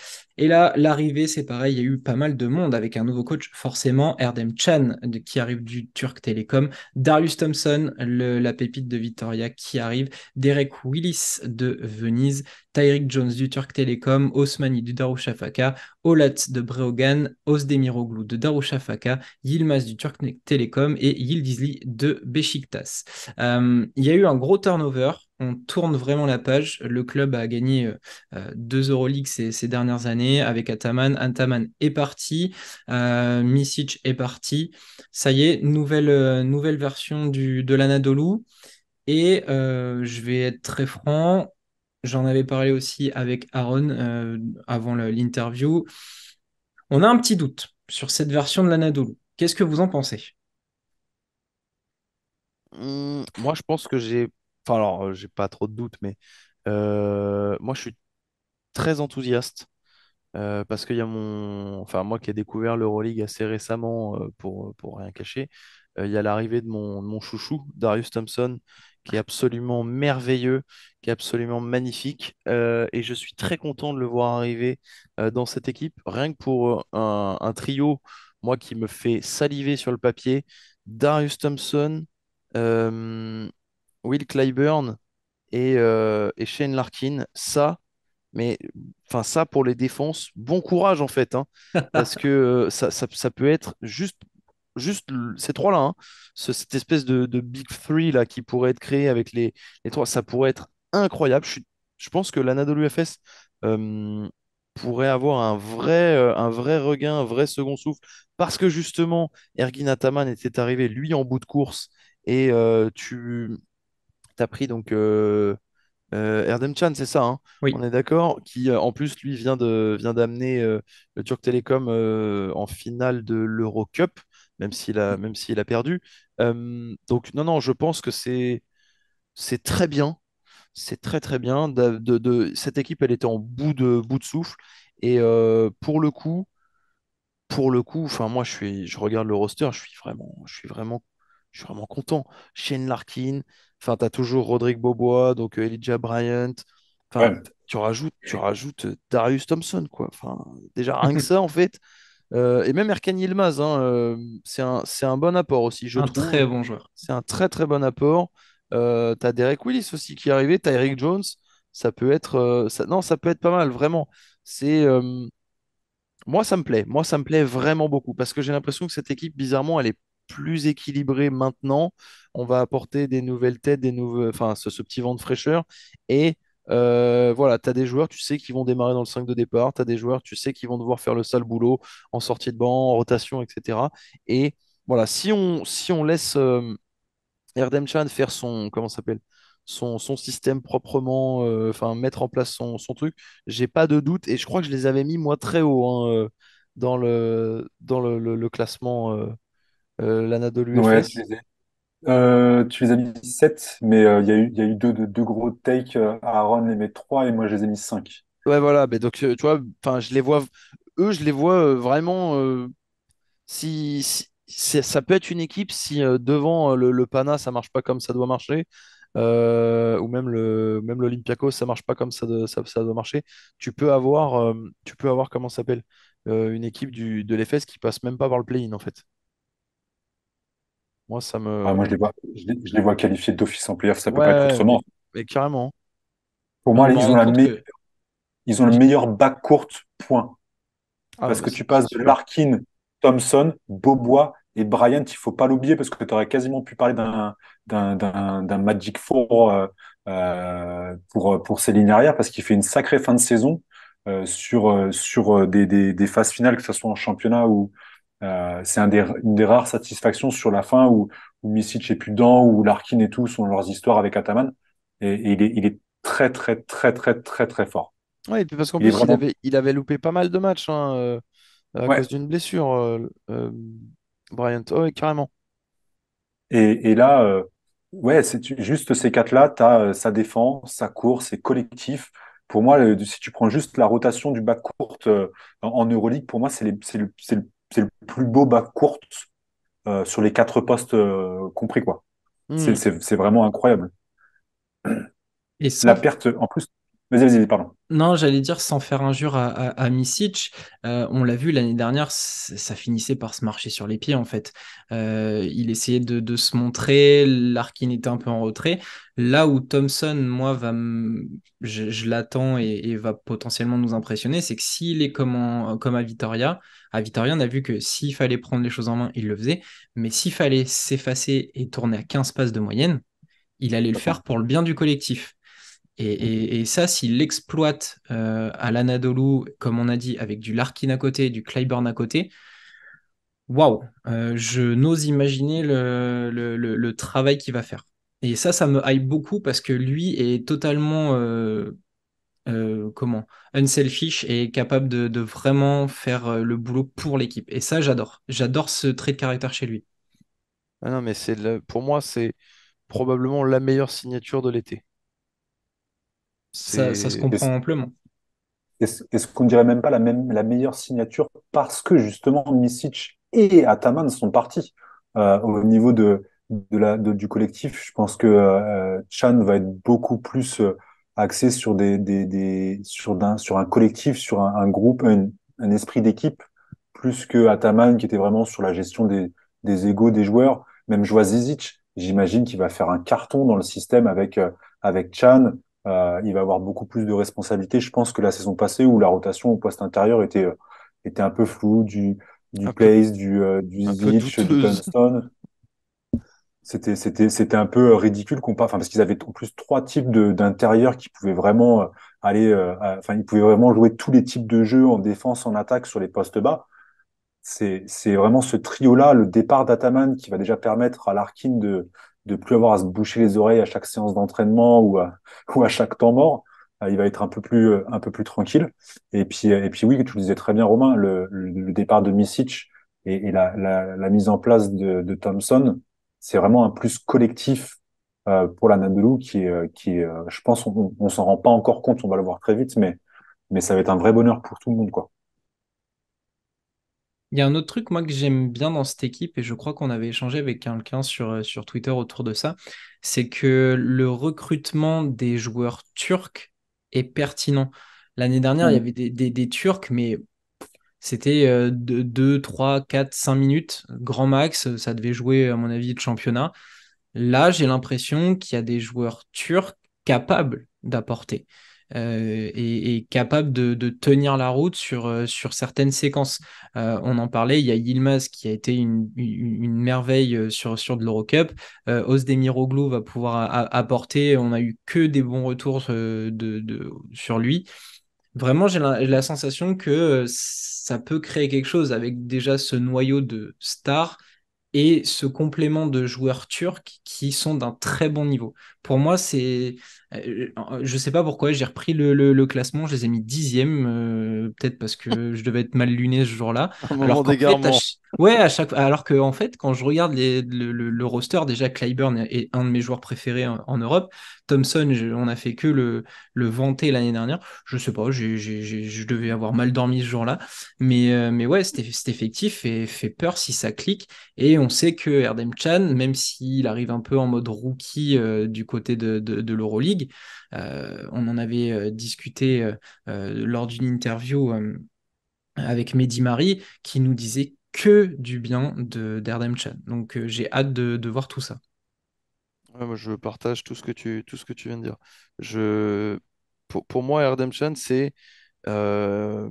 Et là, l'arrivée, c'est pareil, il y a eu pas mal de monde avec un nouveau coach, forcément. Erdem Can qui arrive du Turk Telecom. Darius Thompson, la pépite de Vitoria qui arrive. Derek Willis de Venise. Tyreek Jones du Turk Telecom. Osmani du Darüşşafaka. Olat de Breogan. Osdemiroglu de Darüşşafaka. Yilmaz du Turk Telecom et Yıldızlı de Beşiktaş. Il y a eu un gros turnover. On tourne vraiment la page. Le club a gagné 2 Euroleague ces dernières années avec Ataman. Ataman est parti. Misic est parti. Ça y est, nouvelle version de l'Anadolu. Et je vais être très franc. J'en avais parlé aussi avec Aaron avant l'interview. On a un petit doute sur cette version de l'Anadolu. Qu'est-ce que vous en pensez? Moi, je pense que enfin alors, j'ai pas trop de doutes, mais moi, je suis très enthousiaste. Parce qu'il y a enfin moi qui ai découvert l'Euroleague assez récemment, pour rien cacher, il y a l'arrivée de mon chouchou, Darius Thompson, qui est absolument merveilleux, qui est absolument magnifique, et je suis très content de le voir arriver dans cette équipe, rien que pour un trio, moi qui me fait saliver sur le papier, Darius Thompson, euh, Will Clyburn et Shane Larkin, ça. Mais enfin, ça, pour les défenses, bon courage en fait, hein, parce que ça peut être juste ces trois-là, hein, cette espèce de Big Three là, qui pourrait être créé avec les trois, ça pourrait être incroyable. Je pense que l'Anadolu FS euh, pourrait avoir un vrai regain, un vrai second souffle, parce que justement, Ergin Ataman était arrivé, lui, en bout de course, et tu as pris donc. Erdem Can, c'est ça, hein, on Oui. est d'accord, qui en plus lui vient d'amener le Turk Telecom en finale de l'Eurocup, même s'il a perdu. Donc non, non, je pense que c'est très bien. c'est très très bien. Cette équipe, elle était en bout de souffle. Et pour le coup, enfin moi je regarde le roster, je suis vraiment content. Shane Larkin, enfin t'as toujours Rodrigue Bobois, donc Elijah Bryant, enfin Ouais, tu rajoutes Darius Thompson quoi. Enfin déjà rien que ça en fait. Et même Erkan Yilmaz, hein, c'est un bon apport aussi, je Un trouve. très bon joueur. C'est un très très bon apport. T'as Derek Willis aussi qui est arrivé, t'as Eric Jones. Ça peut être pas mal, vraiment. C'est Moi, ça me plaît. Moi, ça me plaît vraiment beaucoup parce que j'ai l'impression que cette équipe, bizarrement, elle est plus équilibrée maintenant. On va apporter des nouvelles têtes, enfin, ce petit vent de fraîcheur. Et voilà, tu as des joueurs, tu sais, qui vont démarrer dans le 5 de départ. Tu as des joueurs, tu sais, qui vont devoir faire le sale boulot en sortie de banc, en rotation, etc. Et voilà, si on laisse Erdem Chan faire comment ça s'appelle? Son système proprement, enfin mettre en place son truc, j'ai pas de doute et je crois que je les avais mis moi très haut hein, dans le classement l'Anadolu ouais, FS. tu les as mis 7, mais il y a eu deux gros takes. Aaron les met 3 et moi je les ai mis 5. Ouais voilà, mais donc tu vois, enfin je les vois vraiment ça peut être une équipe si devant le Pana ça marche pas comme ça doit marcher, ou même l'Olympiakos ça marche pas comme ça doit marcher, tu peux avoir comment ça s'appelle, une équipe de l'EFS qui passe même pas par le play-in en fait. Moi ça Ah, moi me. je les vois qualifiés d'office en playoff, ça peut pas être Ouais, autrement. mais carrément. Pour Mais on moi, me rends compte que ils ont le meilleur backcourt point. Ah non Parce mais que c'est tu passes de sûr. Larkin, Thompson, Bobois et Bryant, il faut pas l'oublier parce que tu aurais quasiment pu parler d'un Magic Four pour ces lignes arrière parce qu'il fait une sacrée fin de saison sur des phases finales, que ce soit en championnat ou c'est une des rares satisfactions sur la fin où Misic est plus dedans, où Larkin et tout sont dans leurs histoires avec Ataman. Et il est très, très, très, très, très, très fort. Ouais, et puis parce qu'en Il est plus il vraiment. avait il avait loupé pas mal de matchs hein, à Ouais. cause d'une blessure, Bryant. Oh, ouais, carrément. Et là, ouais, juste ces quatre-là, tu as sa défense, sa course, c'est collectif. Pour moi, si tu prends juste la rotation du bac court en Euroleague, pour moi, c'est le plus beau bac court sur les quatre postes compris, quoi. Hmm. C'est vraiment incroyable. et La sans perte, en plus. Vas-y, pardon. Non, j'allais dire sans faire injure à Micic, on l'a vu l'année dernière, ça finissait par se marcher sur les pieds en fait. Il essayait de se montrer, Larkin était un peu en retrait. Là où Thompson, moi, je l'attends et va potentiellement nous impressionner, c'est que s'il est comme à Vitoria, on a vu que s'il fallait prendre les choses en main, il le faisait, mais s'il fallait s'effacer et tourner à 15 passes de moyenne, il allait le faire pour le bien du collectif. Et ça, s'il l'exploite à l'Anadolu, comme on a dit, avec du Larkin à côté, du Clyburn à côté, waouh, je n'ose imaginer le travail qu'il va faire. Et ça me hype beaucoup parce que lui est totalement comment unselfish et capable de vraiment faire le boulot pour l'équipe. Et ça, j'adore. J'adore ce trait de caractère chez lui. Ah non, mais pour moi, c'est probablement la meilleure signature de l'été. Ça se C'est. Est-ce comprend amplement. est-ce qu'on dirait même pas la meilleure signature parce que justement Misic et Ataman sont partis au niveau du collectif. Je pense que Chan va être beaucoup plus axé sur sur un collectif, sur un groupe, un esprit d'équipe, plus que Ataman qui était vraiment sur la gestion des égos des joueurs. Même Joao Zizic, j'imagine qu'il va faire un carton dans le système avec Chan. Il va avoir beaucoup plus de responsabilités, je pense, que la saison passée où la rotation au poste intérieur était un peu floue, du un peu, Place, du un peu Zizic, du douteuse. Dunston. C'était un peu ridicule enfin, parce qu'ils avaient en plus trois types d'intérieurs qui pouvaient vraiment enfin, ils pouvaient vraiment jouer tous les types de jeux en défense, en attaque sur les postes bas. C'est vraiment ce trio-là, le départ d'Ataman qui va déjà permettre à Larkin de plus avoir à se boucher les oreilles à chaque séance d'entraînement ou à chaque temps mort. Il va être un peu plus tranquille. Et puis oui, tu le disais très bien, Romain, le départ de Misic et la mise en place de Thompson, c'est vraiment un plus collectif pour l'Anadolu je pense, on s'en rend pas encore compte, on va le voir très vite, mais ça va être un vrai bonheur pour tout le monde, quoi. Il y a un autre truc, moi, que j'aime bien dans cette équipe, et je crois qu'on avait échangé avec quelqu'un sur Twitter autour de ça, c'est que le recrutement des joueurs turcs est pertinent. L'année dernière, il y Mm. avait des Turcs, mais c'était 2, 3, 4, 5 minutes, grand max. Ça devait jouer, à mon avis, de championnat. Là, j'ai l'impression qu'il y a des joueurs turcs capables d'apporter et capables de tenir la route sur certaines séquences. On en parlait, il y a Yilmaz qui a été une merveille sur de l'Eurocup. Özdemiroğlu va pouvoir apporter. On a eu que des bons retours sur lui. Vraiment, j'ai la sensation que ça peut créer quelque chose avec déjà ce noyau de stars et ce complément de joueurs turcs qui sont d'un très bon niveau. Pour moi, je sais pas pourquoi, j'ai repris le classement, je les ai mis dixième, peut-être parce que je devais être mal luné ce jour-là. Un moment Alors qu'en fait, d'égarement. ouais, alors que en fait, quand je regarde le roster, déjà Clyburn est un de mes joueurs préférés en Europe. Thompson, on a fait que le vanter l'année dernière. Je sais pas, je devais avoir mal dormi ce jour-là. Mais ouais, cet effectif fait peur si ça clique. Et on sait que Erdem Can, même s'il arrive un peu en mode rookie du côté de l'Euroleague, on en avait discuté lors d'une interview avec Mehdi Mari qui nous disait que du bien d'Erdem Can. Donc j'ai hâte de voir tout ça. Ouais, moi, je partage tout ce que tu viens de dire. Je, pour moi, Redemption, euh,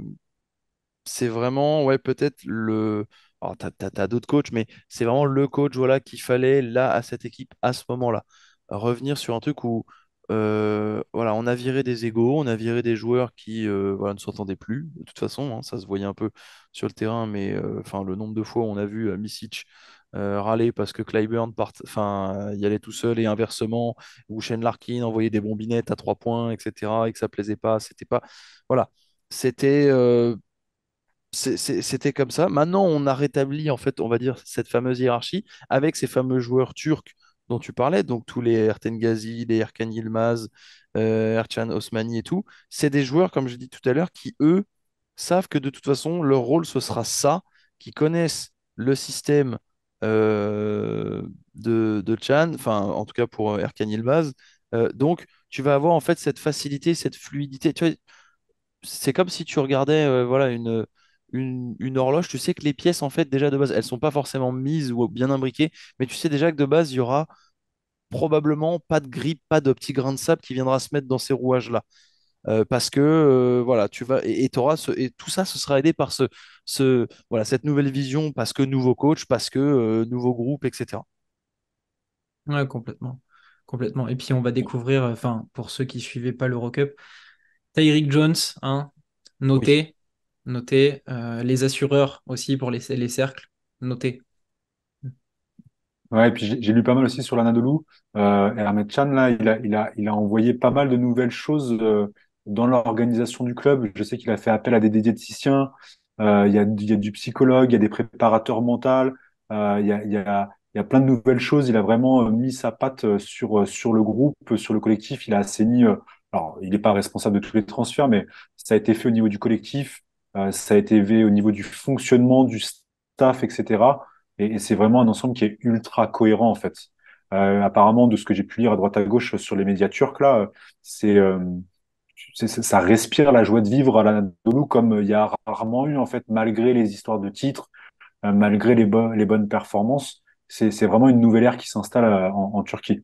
c'est vraiment, ouais, peut-être le. Alors, t'as d'autres coachs, mais c'est vraiment le coach voilà, qu'il fallait là à cette équipe à ce moment-là. Revenir sur un truc où voilà, on a viré des égos, on a viré des joueurs qui voilà, ne s'entendaient plus. De toute façon, hein, ça se voyait un peu sur le terrain, mais enfin, le nombre de fois où on a vu Micic râler parce que Clyburn enfin, y allait tout seul et inversement, ou Shane Larkin envoyait des bombinettes à 3 points, etc., et que ça plaisait pas, c'était pas. Voilà. C'était c'était comme ça. Maintenant, on a rétabli, en fait, on va dire, cette fameuse hiérarchie avec ces fameux joueurs turcs dont tu parlais, donc tous les Erten Ghazi, les Erkan Yilmaz, Ercan Osmani et tout. C'est des joueurs, comme je dis tout à l'heure, qui, eux, savent que de toute façon, leur rôle, ce sera ça, qui connaissent le système euh, de Chan, enfin, en tout cas pour Erkan Yilmaz. Donc, tu vas avoir en fait cette facilité, cette fluidité. Tu vois, c'est comme si tu regardais voilà, une horloge. Tu sais que les pièces, en fait, déjà de base, elles sont pas forcément mises ou bien imbriquées, mais tu sais déjà que de base, il y aura probablement pas de grippe, pas de petit grain de sable qui viendra se mettre dans ces rouages-là. Parce que voilà, tu vas et, et tout ça, ce sera aidé par voilà, cette nouvelle vision, parce que nouveau coach, parce que nouveau groupe, etc. Ouais, complètement. Complètement. Et puis on va découvrir, enfin, pour ceux qui suivaient pas l'Eurocup, Tyreek Jones, hein, Oui. noté, noté. Les assureurs aussi pour les cercles, noté. Ouais, et puis j'ai lu pas mal aussi sur l'Anadolu. Ahmed Chan, là, il a envoyé pas mal de nouvelles choses dans l'organisation du club. Je sais qu'il a fait appel à des diététiciens, il y a du psychologue, il y a des préparateurs mentaux, il y a plein de nouvelles choses. Il a vraiment mis sa patte sur le groupe, sur le collectif. Il a assaini, alors, il n'est pas responsable de tous les transferts, mais ça a été fait au niveau du collectif, ça a été fait au niveau du fonctionnement du staff, etc. Et c'est vraiment un ensemble qui est ultra cohérent en fait. Apparemment, de ce que j'ai pu lire à droite à gauche sur les médias turcs là, c'est ça respire la joie de vivre à l'Anadolu comme il y a rarement eu en fait, malgré les histoires de titres, malgré les bonnes performances. C'est vraiment une nouvelle ère qui s'installe en Turquie.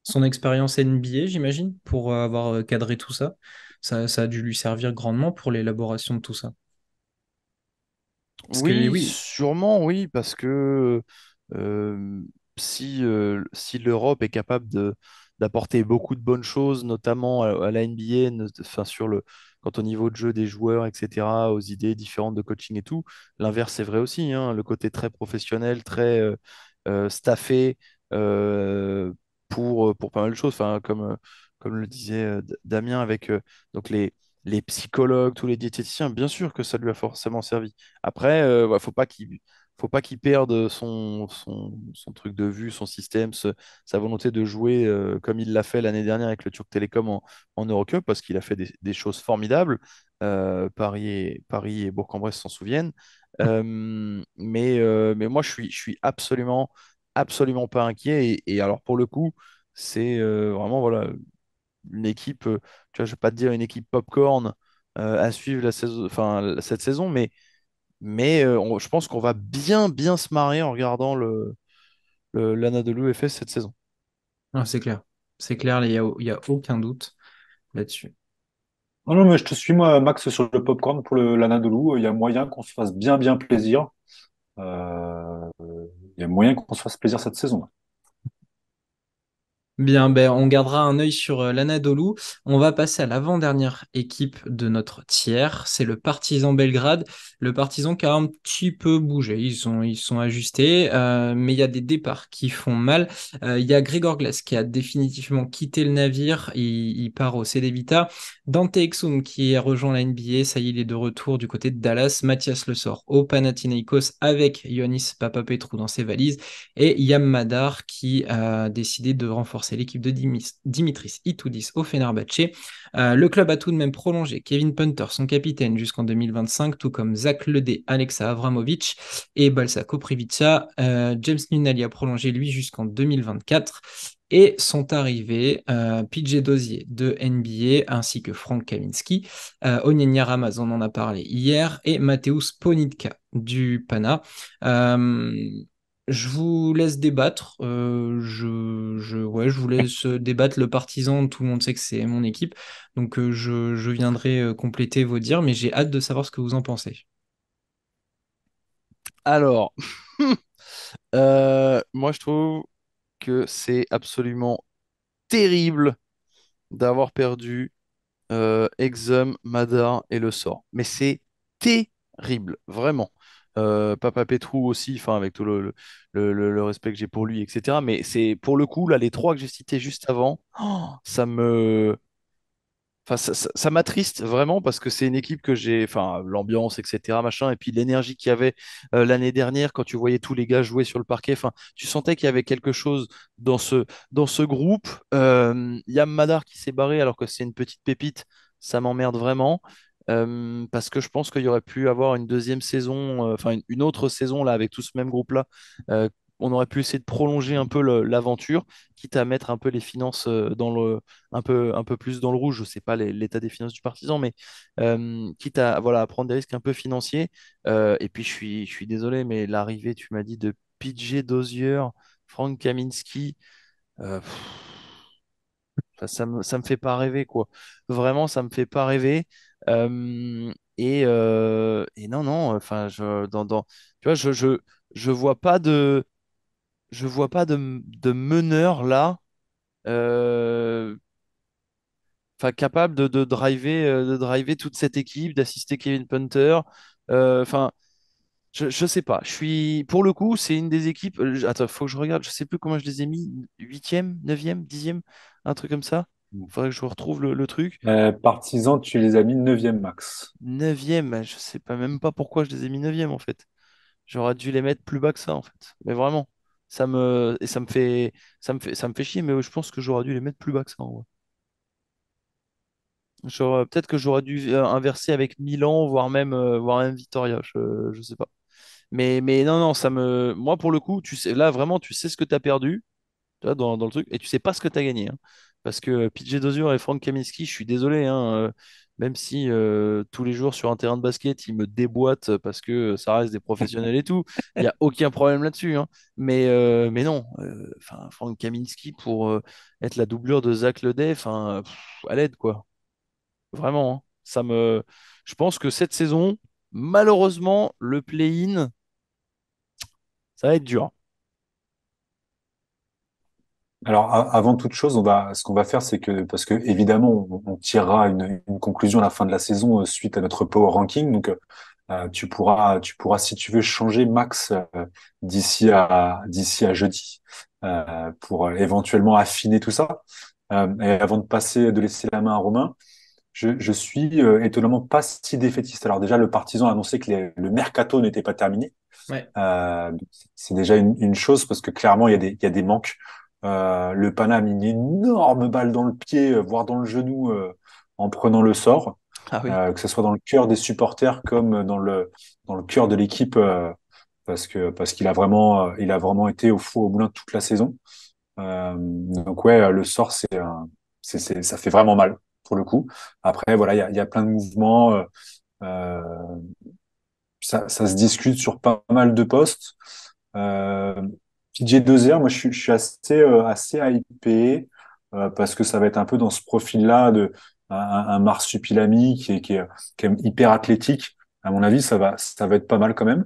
Son expérience NBA, j'imagine, pour avoir cadré tout ça. Ça a dû lui servir grandement pour l'élaboration de tout ça. Parce que Oui, oui, sûrement, oui, parce que euh, si l'Europe est capable d'apporter beaucoup de bonnes choses, notamment à la NBA, enfin, quant au niveau de jeu des joueurs, etc., aux idées différentes de coaching et tout, l'inverse est vrai aussi, hein, le côté très professionnel, très staffé pour pas mal de choses, enfin, comme le disait Damien, avec donc les psychologues, tous les diététiciens, bien sûr que ça lui a forcément servi. Après, faut pas qu'il faut pas qu'il perde son truc de vue, son système, sa volonté de jouer comme il l'a fait l'année dernière avec le Turc Télécom en Eurocup, parce qu'il a fait des choses formidables. Paris et Bourg-en-Bresse s'en souviennent. Mais moi, je suis absolument pas inquiet. Et alors, pour le coup, c'est vraiment voilà, une équipe, tu vois, je vais pas te dire une équipe popcorn à suivre cette saison, mais je pense qu'on va bien se marrer en regardant l'Anadolu FS cette saison. Ah, c'est clair. C'est clair, il y a aucun doute là-dessus. Non, non, mais je te suis, moi, Max, sur le popcorn pour l'Anadolu. Il y a moyen qu'on se fasse bien plaisir. Euh, il y a moyen qu'on se fasse plaisir cette saison. Bien, ben, on gardera un œil sur l'Anadolu. On va passer à l'avant-dernière équipe de notre tiers. C'est le Partizan Belgrade. Le Partizan qui a un petit peu bougé. Ils sont ajustés, mais il y a des départs qui font mal. Il y a Grégor Glass qui a définitivement quitté le navire. Il part au CD Vita. Dante Exum qui a rejoint la NBA. Ça y est, il est de retour du côté de Dallas. Mathias Le Sort au Panathinaikos avec Ioannis Papapetrou dans ses valises. Et Yam Madar qui a décidé de renforcer l'équipe de Dimitris Itoudis au Fenerbahçe. Le club a tout de même prolongé Kevin Punter, son capitaine, jusqu'en 2025, tout comme Zach Ledé, Alexa Avramovic et Balsa Koprivica. James Nunnally a prolongé lui jusqu'en 2024. Et sont arrivés PJ Dozier de NBA ainsi que Frank Kaminski, Onyeka Ramaz, on en a parlé hier, et Mateusz Ponitka du Pana. Euh, je vous laisse débattre. Ouais, je vous laisse débattre. Le Partisan, tout le monde sait que c'est mon équipe. Donc, je viendrai compléter vos dires, mais j'ai hâte de savoir ce que vous en pensez. Alors, moi je trouve que c'est absolument terrible d'avoir perdu Exum, Madar et Le Sort. Mais c'est terrible, vraiment. Papa Petrou aussi, enfin avec tout le respect que j'ai pour lui, etc. Mais c'est pour le coup, là, les trois que j'ai cités juste avant, ça me, enfin, ça m'attriste vraiment parce que c'est une équipe que j'ai, enfin, l'ambiance, etc., machin, et puis l'énergie qu'il y avait l'année dernière quand tu voyais tous les gars jouer sur le parquet, enfin, tu sentais qu'il y avait quelque chose dans ce groupe. Yam Madar qui s'est barré alors que c'est une petite pépite, ça m'emmerde vraiment. Parce que je pense qu'il y aurait pu avoir une deuxième saison, enfin une autre saison là avec tout ce même groupe-là. Euh, on aurait pu essayer de prolonger un peu l'aventure, quitte à mettre un peu les finances un peu plus dans le rouge. Je sais pas l'état des finances du partisan, mais quitte à, voilà, à prendre des risques un peu financiers. Et puis, je suis désolé, mais l'arrivée, tu m'as dit, de PJ Dozier, Frank Kaminski, pff, ça me fait pas rêver, quoi. Vraiment, ça me fait pas rêver. Et non, non, enfin, tu vois, je vois pas je vois pas de meneur là. euh, enfin, capable de driver toute cette équipe, d'assister Kevin Punter. Enfin, je sais pas. Je suis, pour le coup, c'est une des équipes. Attends, faut que je regarde. Je sais plus comment je les ai mis. Huitième, neuvième, dixième, un truc comme ça. Faudrait que je retrouve le truc. Partisan, tu les as mis neuvième max. Neuvième, je sais pas même pas pourquoi je les ai mis neuvième en fait. J'aurais dû les mettre plus bas que ça en fait. Mais vraiment, et ça me fait chier. Mais je pense que j'aurais dû les mettre plus bas que ça en vrai. Peut-être que j'aurais dû inverser avec Milan, voire même Vitoria, je sais pas. Mais non, non, moi pour le coup, tu sais, là vraiment, tu sais ce que tu as perdu tu vois, dans le truc, et tu sais pas ce que tu as gagné. Hein. Parce que PJ Dozier et Frank Kaminsky, je suis désolé, hein, même si tous les jours sur un terrain de basket, ils me déboîtent parce que ça reste des professionnels et tout, il n'y a aucun problème là-dessus. Hein. Mais non, enfin, Frank Kaminsky pour être la doublure de Zach Ledey, enfin, à l'aide, quoi. Vraiment, hein. Je pense que cette saison, malheureusement, le play-in, ça va être dur. Alors, avant toute chose, ce qu'on va faire, c'est que, parce que évidemment, on tirera une conclusion à la fin de la saison suite à notre power ranking. Donc, tu pourras, si tu veux, changer max d'ici à jeudi pour éventuellement affiner tout ça. Et avant de passer, de laisser la main à Romain, je suis étonnamment pas si défaitiste. Alors déjà, le Partizan a annoncé que le mercato n'était pas terminé. Ouais. Donc, c'est déjà une chose parce que clairement, il y a des manques. Le Pana a mis une énorme balle dans le pied, voire dans le genou, en prenant le sort, Ah oui. que ce soit dans le cœur des supporters comme dans le cœur de l'équipe, parce qu'il a vraiment été au four au moulin toute la saison. Donc ouais, le sort, ça fait vraiment mal pour le coup. Après, voilà, il y a plein de mouvements. Euh, ça se discute sur pas mal de postes. Euh, PJ 2R, moi je suis assez hypé parce que ça va être un peu dans ce profil-là de un Marsupilami qui est hyper athlétique. À mon avis, ça va être pas mal quand même.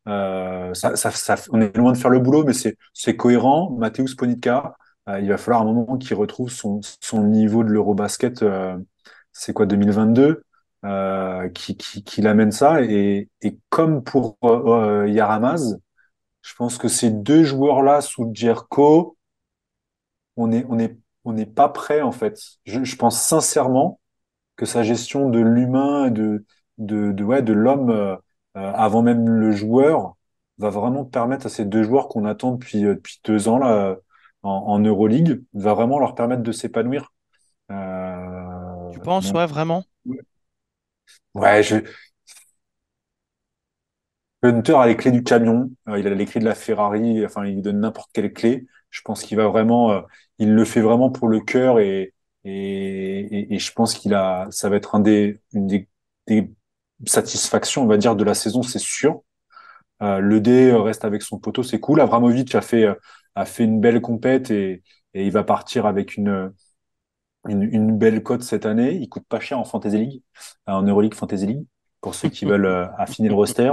On est loin de faire le boulot, mais c'est cohérent. Mateusz Ponitka, il va falloir un moment qu'il retrouve son niveau de l'Eurobasket. C'est quoi, 2022, qui amène ça. Et comme pour Yaramaz, je pense que ces deux joueurs-là sous Jerko, on est, on est, on n'est pas prêt en fait. Je pense sincèrement que sa gestion de l'humain, ouais, de l'homme avant même le joueur, va vraiment permettre à ces deux joueurs qu'on attend depuis 2 ans là, en Euroleague, va vraiment leur permettre de s'épanouir. Tu penses, Donc, ouais, vraiment? ouais, Hunter a les clés du camion, il a les clés de la Ferrari, enfin, il donne n'importe quelle clé. Je pense qu'il va vraiment, il le fait vraiment pour le cœur et je pense ça va être des satisfactions, on va dire, de la saison, c'est sûr. Le D reste avec son poteau, c'est cool. Avramovic a fait une belle compète et il va partir avec une belle cote cette année. Il coûte pas cher en Fantasy League, en Euroleague Fantasy League, pour ceux qui veulent affiner le roster.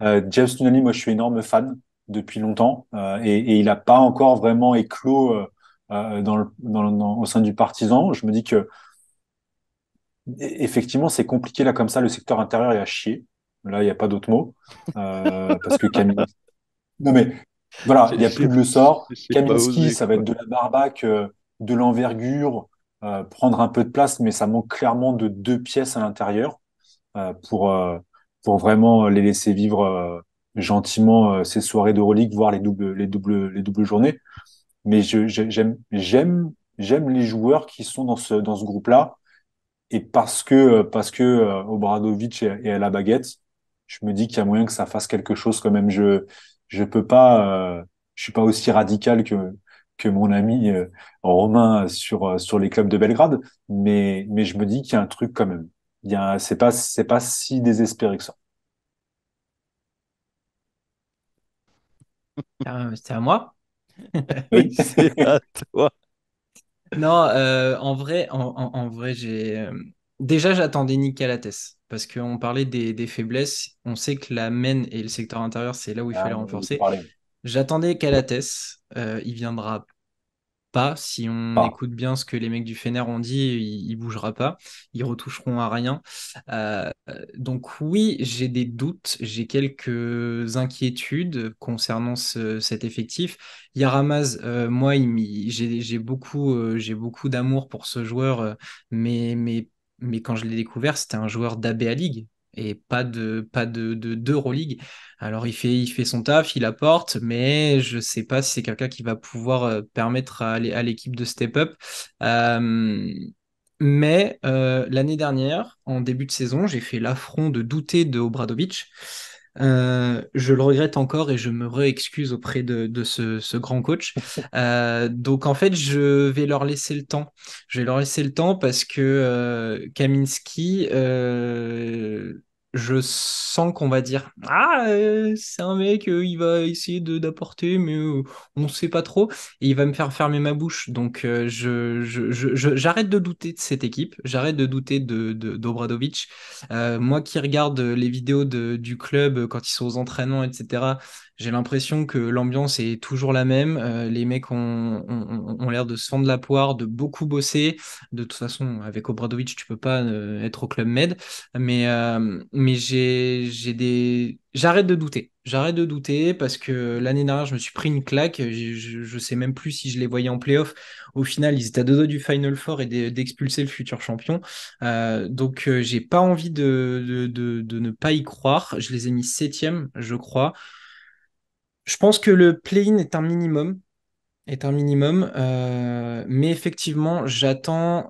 James Nunnally, moi je suis énorme fan depuis longtemps et il n'a pas encore vraiment éclos au sein du Partizan. Je me dis que effectivement c'est compliqué là comme ça, le secteur intérieur est à chier. Là, il n'y a pas d'autre mot. Parce que Camille. Non mais voilà, il n'y a plus de le sort. J'ai pas Kaminski, osé, ça va quoi. être de la barbaque, de l'envergure, prendre un peu de place, mais ça manque clairement de deux pièces à l'intérieur euh, pour, euh, pour vraiment les laisser vivre gentiment ces soirées d'Euroleague, voire les doubles journées. Mais j'aime les joueurs qui sont dans ce groupe-là. Et parce que Obradovic est à la baguette, je me dis qu'il y a moyen que ça fasse quelque chose quand même. Je peux pas, je suis pas aussi radical que mon ami Romain sur les clubs de Belgrade, mais je me dis qu'il y a un truc quand même. C'est pas si désespéré que ça. C'est à moi? Oui, Oui. c'est à toi. Non, en vrai, déjà j'attendais Nick Calates parce qu'on parlait des faiblesses. On sait que la main et le secteur intérieur, c'est là où il Ah, fallait on en renforcer. parlait. J'attendais Calates. Il viendra pas. Si on Pas. écoute bien ce que les mecs du Fener ont dit, il bougera pas. Ils retoucheront à rien. Donc oui, j'ai des doutes, j'ai quelques inquiétudes concernant cet effectif. Yaramaz, moi, j'ai beaucoup d'amour pour ce joueur, mais, mais, mais quand je l'ai découvert, c'était un joueur d'ABA League et d'Euroleague. Alors il fait son taf, il apporte, mais je sais pas si c'est quelqu'un qui va pouvoir permettre à l'équipe de step up. Euh, mais l'année dernière, en début de saison, j'ai fait l'affront de douter de Obradovic. Je le regrette encore et je me réexcuse auprès de ce grand coach. Donc en fait, je vais leur laisser le temps. Je vais leur laisser le temps parce que Kaminski, je sens qu'on va dire ah c'est un mec il va essayer de d'apporter mais on sait pas trop et il va me faire fermer ma bouche donc j'arrête de douter de cette équipe, j'arrête de douter d'Obradovic. Moi qui regarde les vidéos du club quand ils sont aux entraînements etc, j'ai l'impression que l'ambiance est toujours la même. Les mecs ont l'air de se fendre la poire, de beaucoup bosser. De toute façon, avec Obradovic, tu peux pas être au Club Med. mais j'arrête de douter. J'arrête de douter parce que l'année dernière, je me suis pris une claque. Je sais même plus si je les voyais en playoff. Au final, ils étaient à deux doigts du Final Four et d'expulser le futur champion. Donc, j'ai pas envie de ne pas y croire. Je les ai mis septième, je crois. Je pense que le play-in est un minimum, mais effectivement, j'attends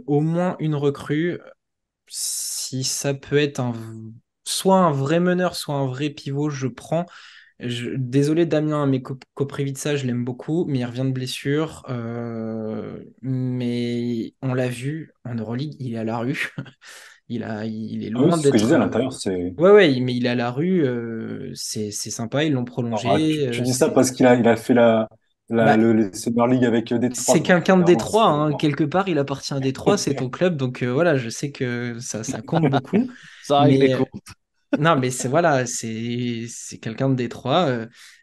au moins une recrue. Si ça peut être soit un vrai meneur, soit un vrai pivot, je prends. Désolé Damien, mais Koprivica, je l'aime beaucoup, mais il revient de blessure. Mais on l'a vu en Euroleague, il est à la rue. Il est Ah oui, loin c'est ce que je d'être. disais à l'intérieur, c'est. Ouais, ouais, mais il est à la rue. C'est sympa, ils l'ont Alors, ah, prolongé. tu dis ça parce qu'il a fait Bah, les Summer League avec Détroit, c'est donc quelqu'un de clairement, Détroit, c'est. hein. Quelque part, il appartient à Détroit, c'est ton club. Donc voilà, je sais que ça compte beaucoup. Ça règle les Mais comptes. non, mais c'est voilà, c'est quelqu'un de Détroit,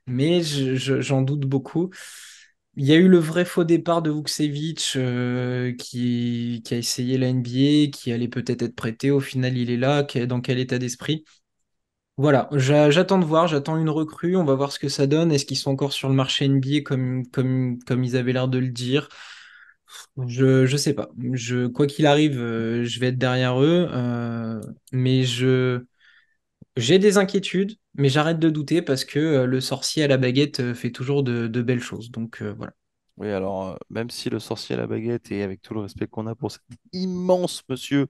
mais j'en doute beaucoup. Il y a eu le vrai faux départ de Vukcevic qui a essayé la NBA, qui allait peut-être être prêté. Au final, il est là. Dans quel état d'esprit? Voilà, j'attends de voir, j'attends une recrue. On va voir ce que ça donne. Est-ce qu'ils sont encore sur le marché NBA comme ils avaient l'air de le dire? Je sais pas. Quoi qu'il arrive, je vais être derrière eux, mais j'ai des inquiétudes, mais j'arrête de douter parce que le sorcier à la baguette fait toujours de belles choses. Donc voilà. Oui, alors, même si le sorcier à la baguette, et avec tout le respect qu'on a pour cet immense monsieur,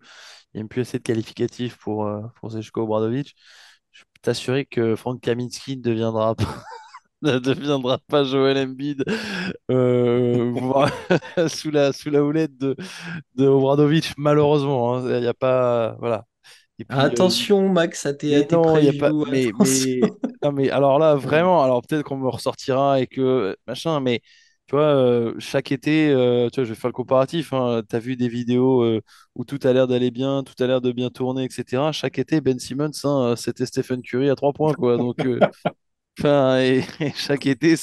il n'y a même plus assez de qualificatifs pour Zeljko Obradovic, je peux t'assurer que Frank Kaminsky ne deviendra pas, ne deviendra pas Joel Embiid voire sous la houlette de Obradovic, malheureusement, hein. Il n'y a pas. Voilà. Et puis, Attention, Max, à mais tes non, il n'y a pas. previews. Mais, Attention. non, mais alors là, vraiment, alors peut-être qu'on me ressortira et que machin, mais tu vois, chaque été, tu vois, je vais faire le comparatif. Tu as vu des vidéos où tout a l'air d'aller bien, tout a l'air de bien tourner, etc. Chaque été, Ben Simmons, hein, c'était Stephen Curry à 3 points, quoi. Donc, enfin, et chaque été,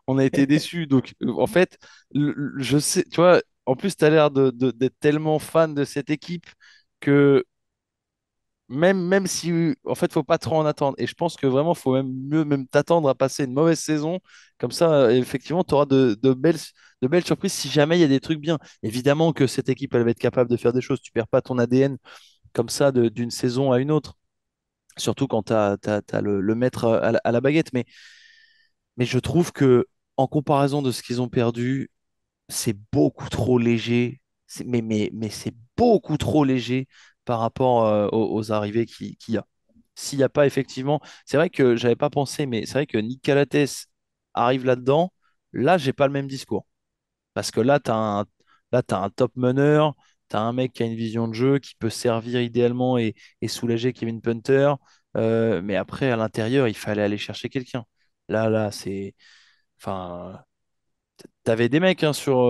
on a été déçus. Donc, en fait, je sais, tu vois, en plus, tu as l'air d'être tellement fan de cette équipe que même si, en fait, faut pas trop en attendre. Et je pense que vraiment, faut même mieux même t'attendre à passer une mauvaise saison. Comme ça, effectivement, tu auras de belles surprises si jamais il y a des trucs bien. Évidemment que cette équipe, elle va être capable de faire des choses. Tu perds pas ton ADN comme ça d'une saison à une autre. Surtout quand tu as, le maître à la baguette. Mais je trouve que en comparaison de ce qu'ils ont perdu, c'est beaucoup trop léger. Mais c'est beaucoup trop léger par rapport aux arrivées qu'il y a. S'il n'y a pas effectivement, c'est vrai que j'avais pas pensé, mais c'est vrai que Nick Calates arrive là-dedans. Là, j'ai pas le même discours. Parce que là, t'as un top meneur, tu as un mec qui a une vision de jeu, qui peut servir idéalement et soulager Kevin Punter. Mais après, à l'intérieur, il fallait aller chercher quelqu'un. Là, c'est. Enfin, t'avais des mecs sur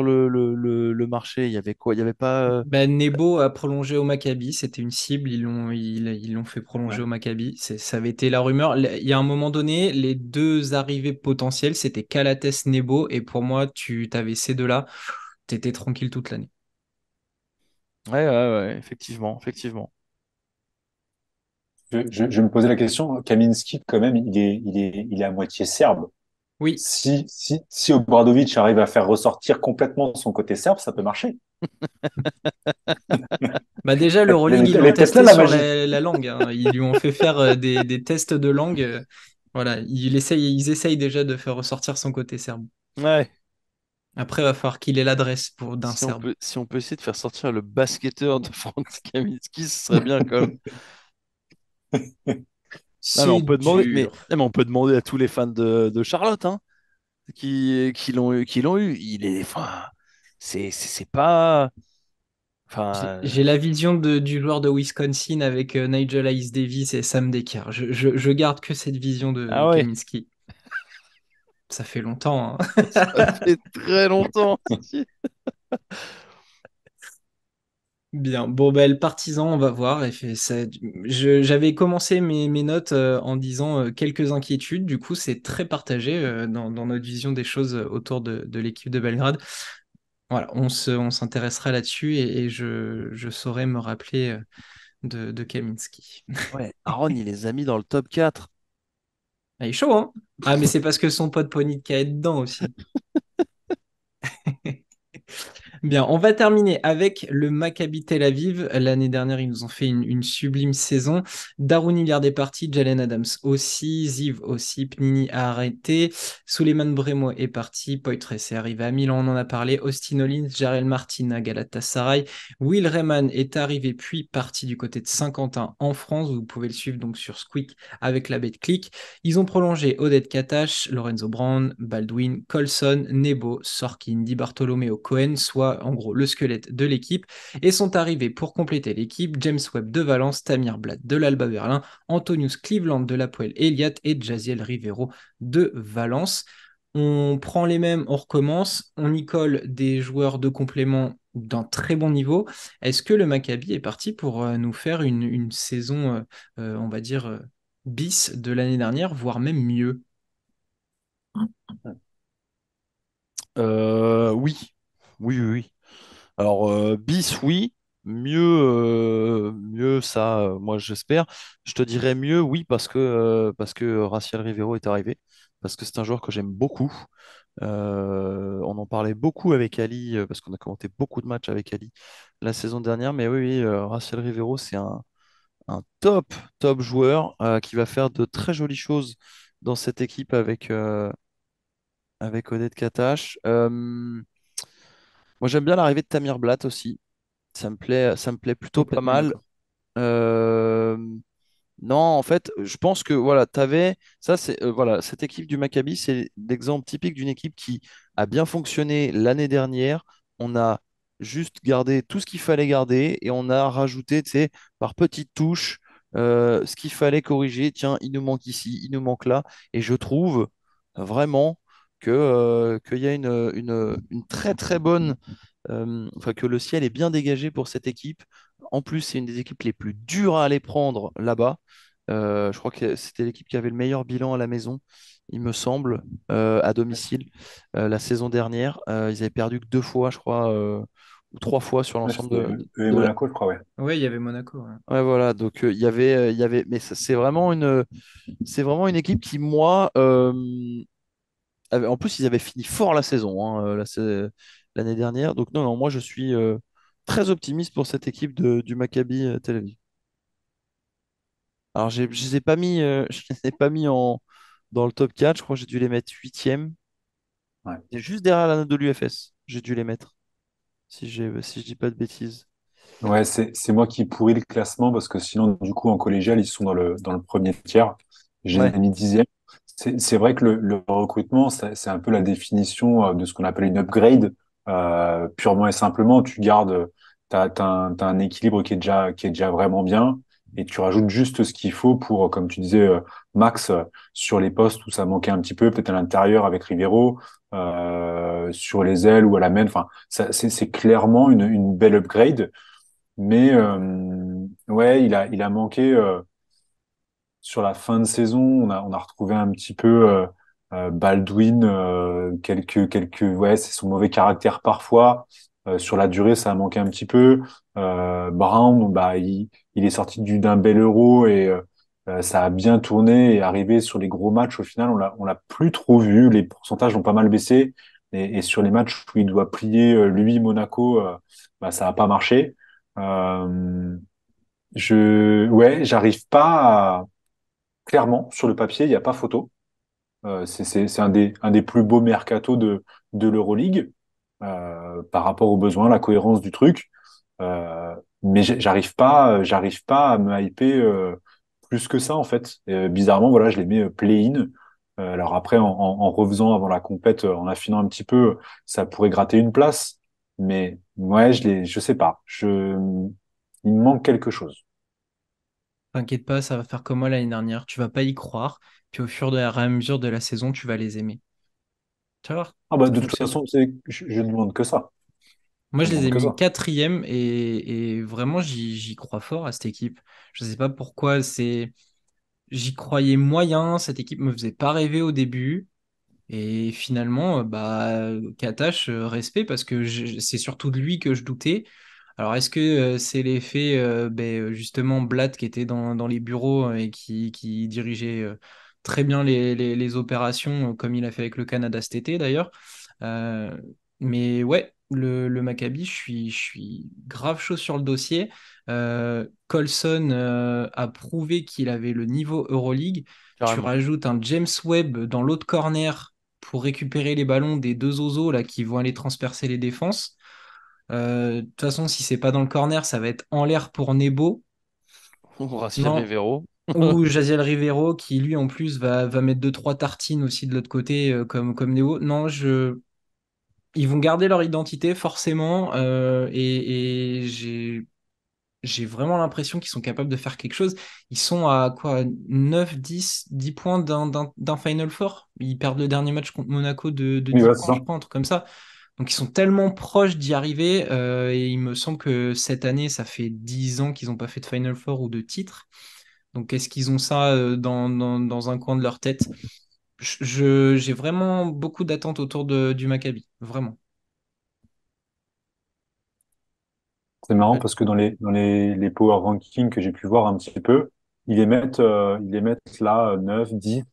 le marché. Il y avait quoi? Il y avait pas. Ben, Nebo a prolongé au Maccabi, c'était une cible, ils l'ont fait prolonger Ouais. au Maccabi. Ça avait été la rumeur. Il y a un moment donné, les deux arrivées potentielles, c'était Calates, Nebo, et pour moi, tu t'avais ces deux-là, t'étais tranquille toute l'année. Ouais, ouais, ouais, effectivement, effectivement. Je me posais la question, Kaminski, quand même, il est à moitié serbe. Oui, Si Obradovic arrive à faire ressortir complètement son côté serbe, ça peut marcher. bah déjà, l'Euroleague, ils Elle l'ont est peut-être là, testé la sur magie. la langue, hein. Ils lui ont fait faire des tests de langue. Voilà, ils essayent déjà de faire ressortir son côté serbe. Ouais. Après, il va falloir qu'il ait l'adresse d'un Si on serbe. peut, si on peut essayer de faire sortir le basketteur de Frank Kaminsky, ce serait bien quand même. Non, mais on C'est peut demander, dur. non, mais on peut demander à tous les fans de Charlotte, hein, qui l'ont eu. Enfin, c'est pas, enfin, J'ai la vision du joueur de Wisconsin avec Nigel Hayes Davis et Sam Dekker. Je garde que cette vision de ah ouais, Kaminsky. Ça fait longtemps, hein. ça fait très longtemps. Bien. Bon, ben, le partisan, on va voir. J'avais commencé mes notes en disant quelques inquiétudes. Du coup, c'est très partagé dans notre vision des choses autour de l'équipe de Belgrade. Voilà, on s'intéressera là-dessus et je saurai me rappeler de Kaminski. Ouais, Aaron, il les a mis dans le top 4. Ah, il est chaud, hein? Ah, mais c'est parce que son pote Ponytka est dedans aussi. Bien, on va terminer avec le Maccabi Tel Aviv. L'année dernière, ils nous ont fait une sublime saison. Darun Hilliard est parti, Jalen Adams aussi, Ziv aussi, Pnini a arrêté, Suleiman Bremo est parti, Poitres est arrivé à Milan, on en a parlé, Austin Hollins, Jarel Martin à Galatasaray, Will Rehman est arrivé puis parti du côté de Saint-Quentin en France. Vous pouvez le suivre donc sur Squeak avec la BetClick. Ils ont prolongé Odette Katash, Lorenzo Brown, Baldwin, Colson, Nebo, Sorkin, Di Bartolomeo, Cohen, soit en gros le squelette de l'équipe, et sont arrivés pour compléter l'équipe James Webb de Valence, Tamir Blatt de l'Alba Berlin, Antonius Cleveland de l'Apoel Eliat et Jaziel Rivero de Valence. On prend les mêmes, on recommence, on y colle des joueurs de complément d'un très bon niveau. Est-ce que le Maccabi est parti pour nous faire une saison, on va dire, bis de l'année dernière, voire même mieux? Oui. Oui, oui, oui. Alors, bis, oui. Mieux, mieux ça, moi j'espère. Je te dirais mieux, oui, parce que Raciel Rivero est arrivé, parce que c'est un joueur que j'aime beaucoup. On en parlait beaucoup avec Ali, parce qu'on a commenté beaucoup de matchs avec Ali la saison dernière. Mais oui, oui, Raciel Rivero, c'est un top, top joueur qui va faire de très jolies choses dans cette équipe avec Odette Katash. Moi, j'aime bien l'arrivée de Tamir Blatt aussi. Ça me plaît plutôt pas Complètement mal. d'accord. Euh, non, en fait, je pense que voilà, t'avais ça, c'est voilà, cette équipe du Maccabi, c'est l'exemple typique d'une équipe qui a bien fonctionné l'année dernière. On a juste gardé tout ce qu'il fallait garder et on a rajouté, tu sais, par petites touches, ce qu'il fallait corriger. Tiens, il nous manque ici, il nous manque là, et je trouve vraiment qu'il y a une très très bonne enfin que le ciel est bien dégagé pour cette équipe. En plus, c'est une des équipes les plus dures à aller prendre là-bas. Je crois que c'était l'équipe qui avait le meilleur bilan à la maison, il me semble, à domicile la saison dernière. Ils avaient perdu que 2 fois, je crois, ou 3 fois sur Ouais, l'ensemble c'était eux et de la. Monaco, je crois, ouais. Ouais, il y avait Monaco, ouais. Ouais, voilà. Donc il y avait, mais c'est vraiment une équipe qui, moi, en plus, ils avaient fini fort la saison, hein, l'année dernière. Donc, non, non, moi, je suis très optimiste pour cette équipe du Maccabi Tel Aviv. Alors, je les ai pas mis, je les ai pas mis dans le top 4. Je crois que j'ai dû les mettre huitième. Ouais. C'est juste derrière la note de l'UFS. J'ai dû les mettre, si je dis pas de bêtises. Ouais, c'est moi qui pourris le classement parce que sinon, du coup, en collégial, ils sont dans le premier tiers. J'ai Ouais, mis dixième. C'est vrai que le recrutement, c'est un peu la définition de ce qu'on appelle une upgrade. Purement et simplement, tu gardes, t'as un équilibre qui est déjà vraiment bien et tu rajoutes juste ce qu'il faut pour, comme tu disais, Max, sur les postes où ça manquait un petit peu, peut-être à l'intérieur avec Rivero, sur les ailes ou à la main. Enfin, c'est clairement une belle upgrade. Mais ouais, il a manqué sur la fin de saison. On a retrouvé un petit peu Baldwin, ouais, c'est son mauvais caractère parfois. Sur la durée, ça a manqué un petit peu. Brown, bah, il est sorti d'un bel Euro et ça a bien tourné et arrivé sur les gros matchs. Au final, on l'a plus trop vu. Les pourcentages ont pas mal baissé et sur les matchs où il doit plier lui Monaco, bah, ça a pas marché. Euh, ouais, j'arrive pas clairement, sur le papier, il n'y a pas photo. C'est un des plus beaux mercatos de l'Euroleague par rapport aux besoins, la cohérence du truc. Mais j'arrive pas à me hyper plus que ça en fait. Bizarrement, voilà, je les mets play-in. Alors après, en refaisant avant la compète, en affinant un petit peu, ça pourrait gratter une place. Mais ouais, je sais pas. Il me manque quelque chose. T'inquiète pas, ça va faire comme moi l'année dernière. Tu vas pas y croire, puis au fur et à mesure de la saison, tu vas les aimer. Tu vas voir, Ah bah ça de toute fonctionne. façon, je ne demande que ça. Moi, Je je ne les demande ai que mis ça. quatrième et vraiment, j'y crois fort à cette équipe. Je sais pas pourquoi, j'y croyais moyen. Cette équipe me faisait pas rêver au début. Et finalement, bah, Katash, respect, parce que c'est surtout de lui que je doutais. Alors, est-ce que c'est l'effet, justement, Blatt qui était dans les bureaux et qui dirigeait très bien les opérations, comme il a fait avec le Canada cet été d'ailleurs. Euh, mais ouais, le Maccabi, je suis grave chaud sur le dossier. Colson a prouvé qu'il avait le niveau Euroleague. Tu Carrément. rajoutes un James Webb dans l'autre corner pour récupérer les ballons des deux osos là, qui vont aller transpercer les défenses. De toute façon, si c'est pas dans le corner, ça va être en l'air pour Nebo. Raciel Non. Rivero. Ou Jaziel Rivero qui lui en plus va mettre deux trois tartines aussi de l'autre côté comme Nebo. Non, ils vont garder leur identité forcément et j'ai vraiment l'impression qu'ils sont capables de faire quelque chose. Ils sont à quoi 9, 10 points d'un Final Four. Ils perdent le dernier match contre Monaco de Oui, 10 voilà, c'est points, je ça. crois, un truc comme ça. Donc ils sont tellement proches d'y arriver et il me semble que cette année, ça fait 10 ans qu'ils n'ont pas fait de Final Four ou de titre. Donc est-ce qu'ils ont ça dans un coin de leur tête? J'ai vraiment beaucoup d'attentes autour du Maccabi, vraiment. C'est marrant Ouais. parce que les power rankings que j'ai pu voir un petit peu, ils les mettent là 9, 10.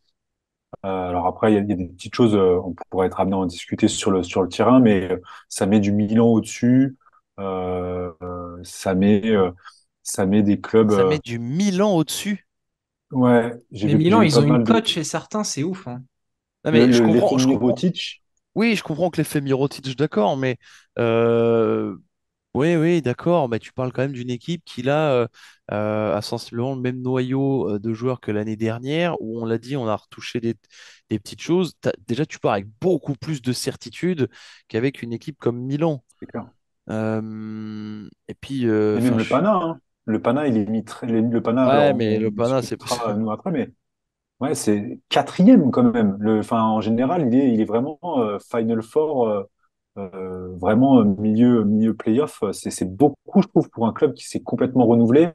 Alors après, il y a des petites choses, on pourrait être amené à en discuter sur le terrain, mais ça met du Milan au-dessus, ça met des clubs. Ça met du Milan au-dessus. Ouais, Mais j'ai Milan, vu ils pas ont une mal de coach et certains, c'est ouf, hein. Non, mais l'effet je comprends. Mirotic. Oui, je comprends que l'effet Mirotic, d'accord, mais euh, oui, oui, d'accord, mais tu parles quand même d'une équipe qui là a sensiblement le même noyau de joueurs que l'année dernière, où on l'a dit, on a retouché des petites choses. Déjà, tu pars avec beaucoup plus de certitude qu'avec une équipe comme Milan. C'est clair. Et puis, Et même enfin, le Pana, hein. Le Pana, il est mis le Pana, ouais, mais le on Pana, discutera nous après, mais ouais, c'est quatrième quand même. Enfin, en général, il est vraiment Final Four, vraiment milieu playoff. C'est beaucoup, je trouve, pour un club qui s'est complètement renouvelé,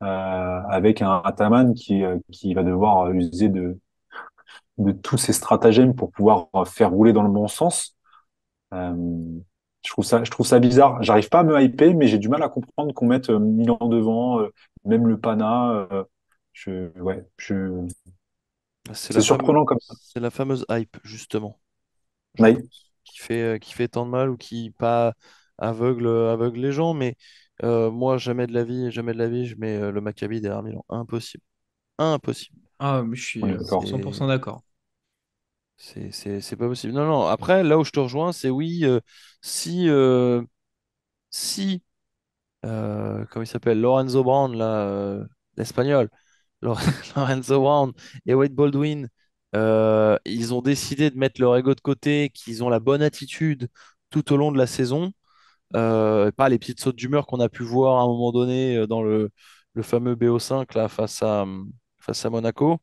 avec un Ataman qui va devoir user de tous ses stratagèmes pour pouvoir faire rouler dans le bon sens. Euh, je trouve ça bizarre. J'arrive pas à me hyper, mais j'ai du mal à comprendre qu'on mette Milan devant, même le Pana. c'est C'est surprenant comme ça. c'est la fameuse hype, justement, je Ouais. pense, qui fait tant de mal ou qui pas aveugle les gens. Mais moi, jamais de la vie, je mets le Maccabi derrière Milan. Impossible. Impossible. Ah, mais je suis On est d'accord. 100% d'accord. C'est pas possible. Non, non. Après, là où je te rejoins, c'est oui, si, si comment il s'appelle? Lorenzo Brown, là, l'Espagnol. Lore- Lorenzo Brown et Wade Baldwin, ils ont décidé de mettre leur ego de côté, qu'ils ont la bonne attitude tout au long de la saison. Pas les petites sautes d'humeur qu'on a pu voir à un moment donné dans le fameux BO5 là, face à Monaco.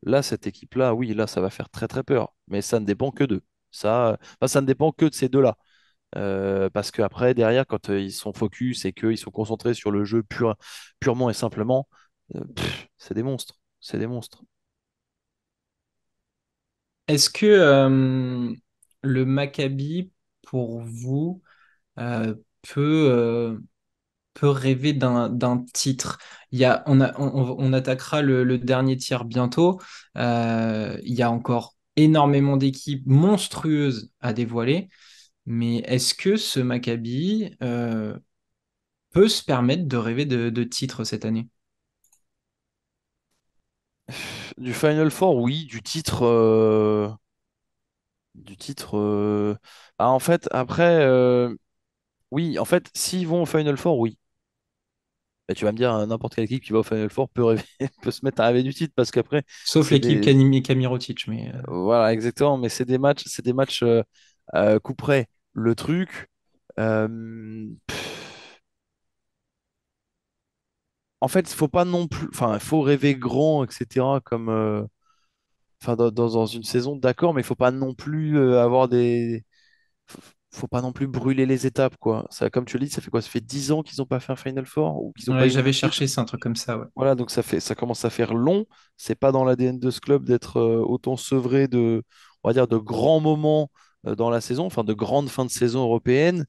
Là, cette équipe-là, oui, là, ça va faire très très peur. Mais ça ne dépend que d'eux. Ça ne dépend que de ces deux-là. Parce qu'après, derrière, quand ils sont focus et qu'ils sont concentrés sur le jeu purement et simplement, c'est des monstres. C'est des monstres. Est-ce que le Maccabi, pour vous, euh, peut, euh, peut rêver d'un titre? On attaquera le dernier tiers bientôt. Il y a encore énormément d'équipes monstrueuses à dévoiler. Mais est-ce que ce Maccabi peut se permettre de rêver de titre cette année? Du Final Four, oui. Du titre. En fait, après, oui. En fait, s'ils vont au Final Four, oui. Bah, tu vas me dire, n'importe quelle équipe qui va au Final Four peut rêver, peut se mettre à rêver du titre parce qu'après, Sauf c'est l'équipe des. Kanimi Kamirotic, mais Voilà, exactement. Mais c'est des matchs coup près. Le truc. En fait, il faut pas non plus. Enfin, il faut rêver grand, etc. Comme. Enfin, dans une saison, d'accord, mais il faut pas non plus avoir des. Faut faut pas non plus brûler les étapes, quoi. Ça, comme tu le dis, ça fait quoi? Ça fait 10 ans qu'ils n'ont pas fait un Final Four ou qu'ils n'ont pas ouais, eu un j'avais titre. cherché, c'est un truc comme ça, ouais. Voilà, donc ça commence à faire long. C'est pas dans l'ADN de ce club d'être autant sevré de, on va dire, de grands moments dans la saison, enfin de grandes fins de saison européennes.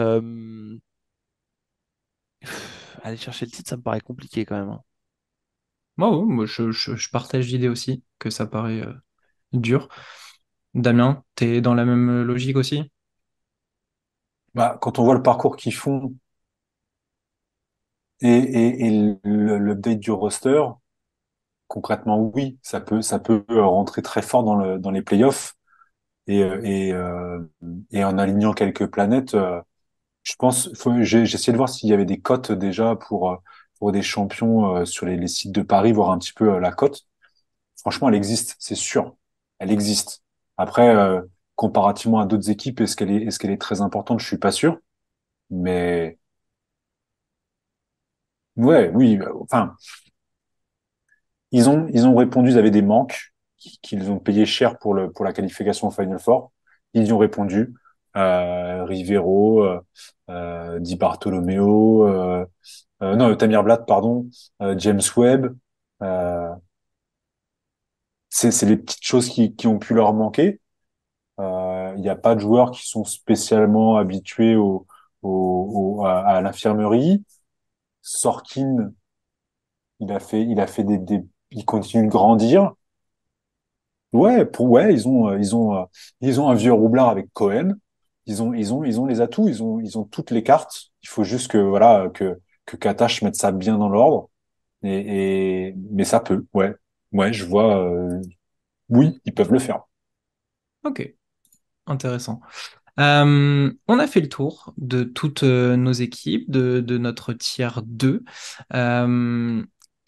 Euh, aller chercher le titre, ça me paraît compliqué quand même, hein. Moi, je partage l'idée aussi, que ça paraît dur. Damien, t'es dans la même logique aussi? Bah, quand on voit le parcours qu'ils font et l'update du roster, concrètement, oui, ça peut rentrer très fort dans les playoffs et en alignant quelques planètes. Je pense, j'ai essayé de voir s'il y avait des cotes déjà pour des champions sur les sites de Paris, voir un petit peu la cote. Franchement, elle existe, c'est sûr. Elle existe. Après, comparativement à d'autres équipes, est-ce qu'elle est très importante? Je suis pas sûr. Mais ouais, oui. Enfin, ils ont répondu. Ils avaient des manques qu'ils ont payé cher pour la qualification au Final Four. Ils y ont répondu. Rivero, Di Bartolomeo, non, Tamir Blatt, pardon, James Webb. Euh, c'est les petites choses qui ont pu leur manquer. Il n'y a pas de joueurs qui sont spécialement habitués à l'infirmerie. Sorkin, il a fait il continue de grandir. Ils ont un vieux roublard avec Cohen. Ils ont les atouts, ils ont toutes les cartes. Il faut juste que Katash mette ça bien dans l'ordre. Mais ça peut, ouais. Ouais, je vois, oui, ils peuvent le faire. Ok, intéressant. On a fait le tour de toutes nos équipes, de notre tiers 2. Euh,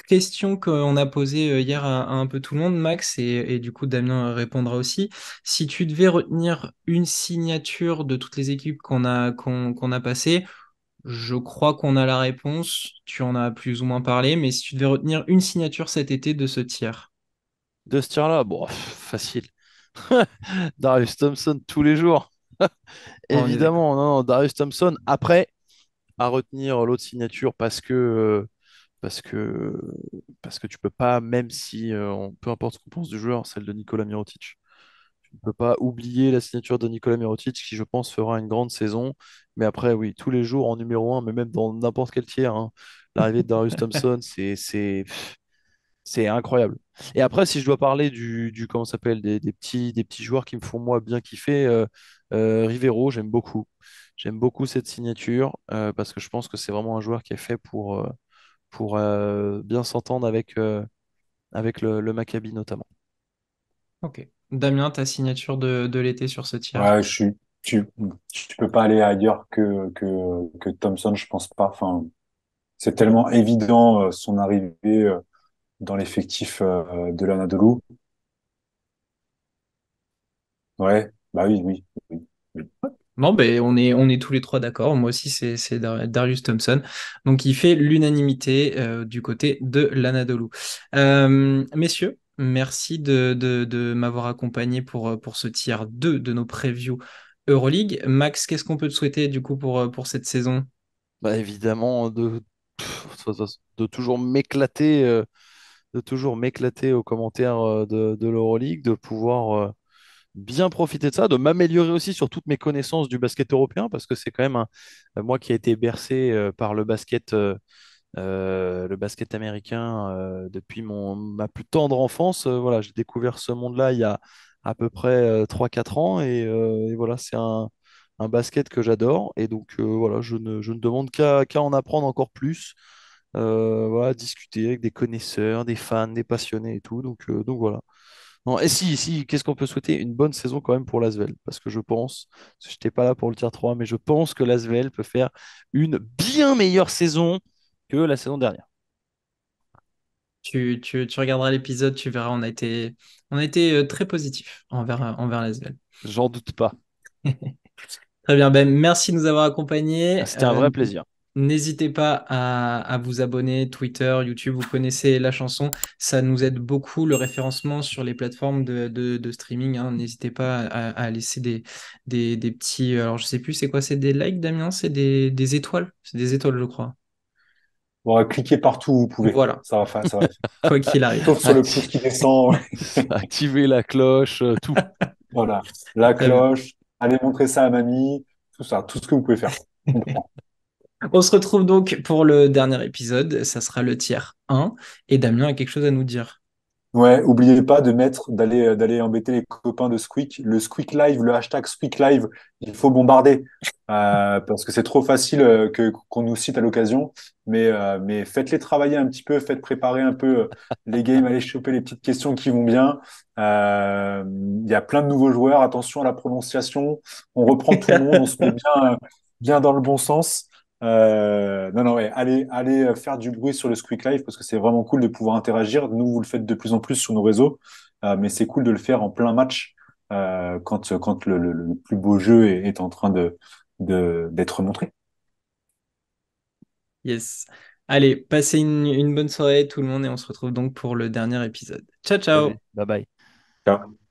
Question qu'on a posée hier à un peu tout le monde, Max, et du coup Damien répondra aussi. Si tu devais retenir une signature de toutes les équipes qu'on a passées, je crois qu'on a la réponse, tu en as plus ou moins parlé, mais si tu devais retenir une signature cet été de ce tiers, De ce tir-là, bon, facile. Darius Thompson tous les jours. on est d'accord. Évidemment, non, non, Darius Thompson. Après, à retenir l'autre signature parce que, parce que tu peux pas, même si, peu importe ce qu'on pense du joueur, celle de Nikola Mirotic, tu ne peux pas oublier la signature de Nikola Mirotic qui, je pense, fera une grande saison. Mais après, oui, tous les jours en numéro un, mais même dans n'importe quel tiers, hein, l'arrivée de Darius Thompson, c'est incroyable. Et après, si je dois parler comment ça s'appelle, des petits joueurs qui me font moi bien kiffer, Rivero, j'aime beaucoup. J'aime beaucoup cette signature parce que je pense que c'est vraiment un joueur qui est fait pour bien s'entendre avec le Maccabi notamment. Ok. Damien, ta signature de l'été sur ce tiers? Ouais, tu, tu peux pas aller ailleurs que Thompson, je pense pas. Enfin, c'est tellement évident, son arrivée, dans l'effectif, de l'Anadolu. Ouais, bah oui, oui, oui, oui. Non, ben on est tous les trois d'accord. Moi aussi, c'est Darius Thompson. Donc, il fait l'unanimité du côté de l'Anadolu. Messieurs, merci de m'avoir accompagné pour ce tiers 2 de nos previews Euroleague. Max, qu'est-ce qu'on peut te souhaiter du coup pour cette saison? Bah, évidemment, de toujours de toujours m'éclater aux commentaires de l'Euroleague, de pouvoir bien profiter de ça, de m'améliorer aussi sur toutes mes connaissances du basket européen, parce que c'est quand même moi qui ai été bercé par le basket américain depuis ma plus tendre enfance. Voilà, j'ai découvert ce monde-là il y a à peu près 3-4 ans, et voilà, c'est un basket que j'adore, et donc voilà, je ne demande qu'à en apprendre encore plus. Voilà, discuter avec des connaisseurs, des fans, des passionnés et tout. Donc voilà. Non, et si, qu'est-ce qu'on peut souhaiter? Une bonne saison quand même pour l'Asvel. Parce que je pense, je n'étais pas là pour le tier 3, mais je pense que l'Asvel peut faire une bien meilleure saison que la saison dernière. Tu regarderas l'épisode, tu verras, on a été très positif envers l'ASVEL. J'en doute pas. Très bien, ben, merci de nous avoir accompagnés. C'était un vrai plaisir. N'hésitez pas à vous abonner, Twitter, YouTube, vous connaissez la chanson, ça nous aide beaucoup, le référencement sur les plateformes de streaming, hein. N'hésitez pas à laisser des petits, alors je sais plus c'est quoi, c'est des likes, Damien, c'est des étoiles, c'est des étoiles je crois. Bon, cliquez partout où vous pouvez. Voilà, Ça va. quoi qu'il arrive. Sauf sur le pouce qui descend. Activer la cloche, tout. Voilà. La Très bien. cloche. Allez montrer ça à mamie. Tout ça. Tout ce que vous pouvez faire. On prend. On se retrouve donc pour le dernier épisode. Ça sera le tiers 1. Et Damien a quelque chose à nous dire. Ouais, oubliez pas d'aller embêter les copains de Squeak. Le Squeak Live, le hashtag Squeak Live, il faut bombarder parce que c'est trop facile que qu'on nous cite à l'occasion. Mais faites-les travailler un petit peu, faites préparer un peu les games, allez choper les petites questions qui vont bien. Il y a plein de nouveaux joueurs. Attention à la prononciation. On reprend tout le monde, on se met bien dans le bon sens. Non, non, ouais, allez faire du bruit sur le Squeak Live parce que c'est vraiment cool de pouvoir interagir. Nous, vous le faites de plus en plus sur nos réseaux, mais c'est cool de le faire en plein match quand le plus beau jeu est en train d'être montré. Yes. Allez, passez une bonne soirée tout le monde et on se retrouve donc pour le dernier épisode. Ciao, ciao! Salut, bye bye. Ciao.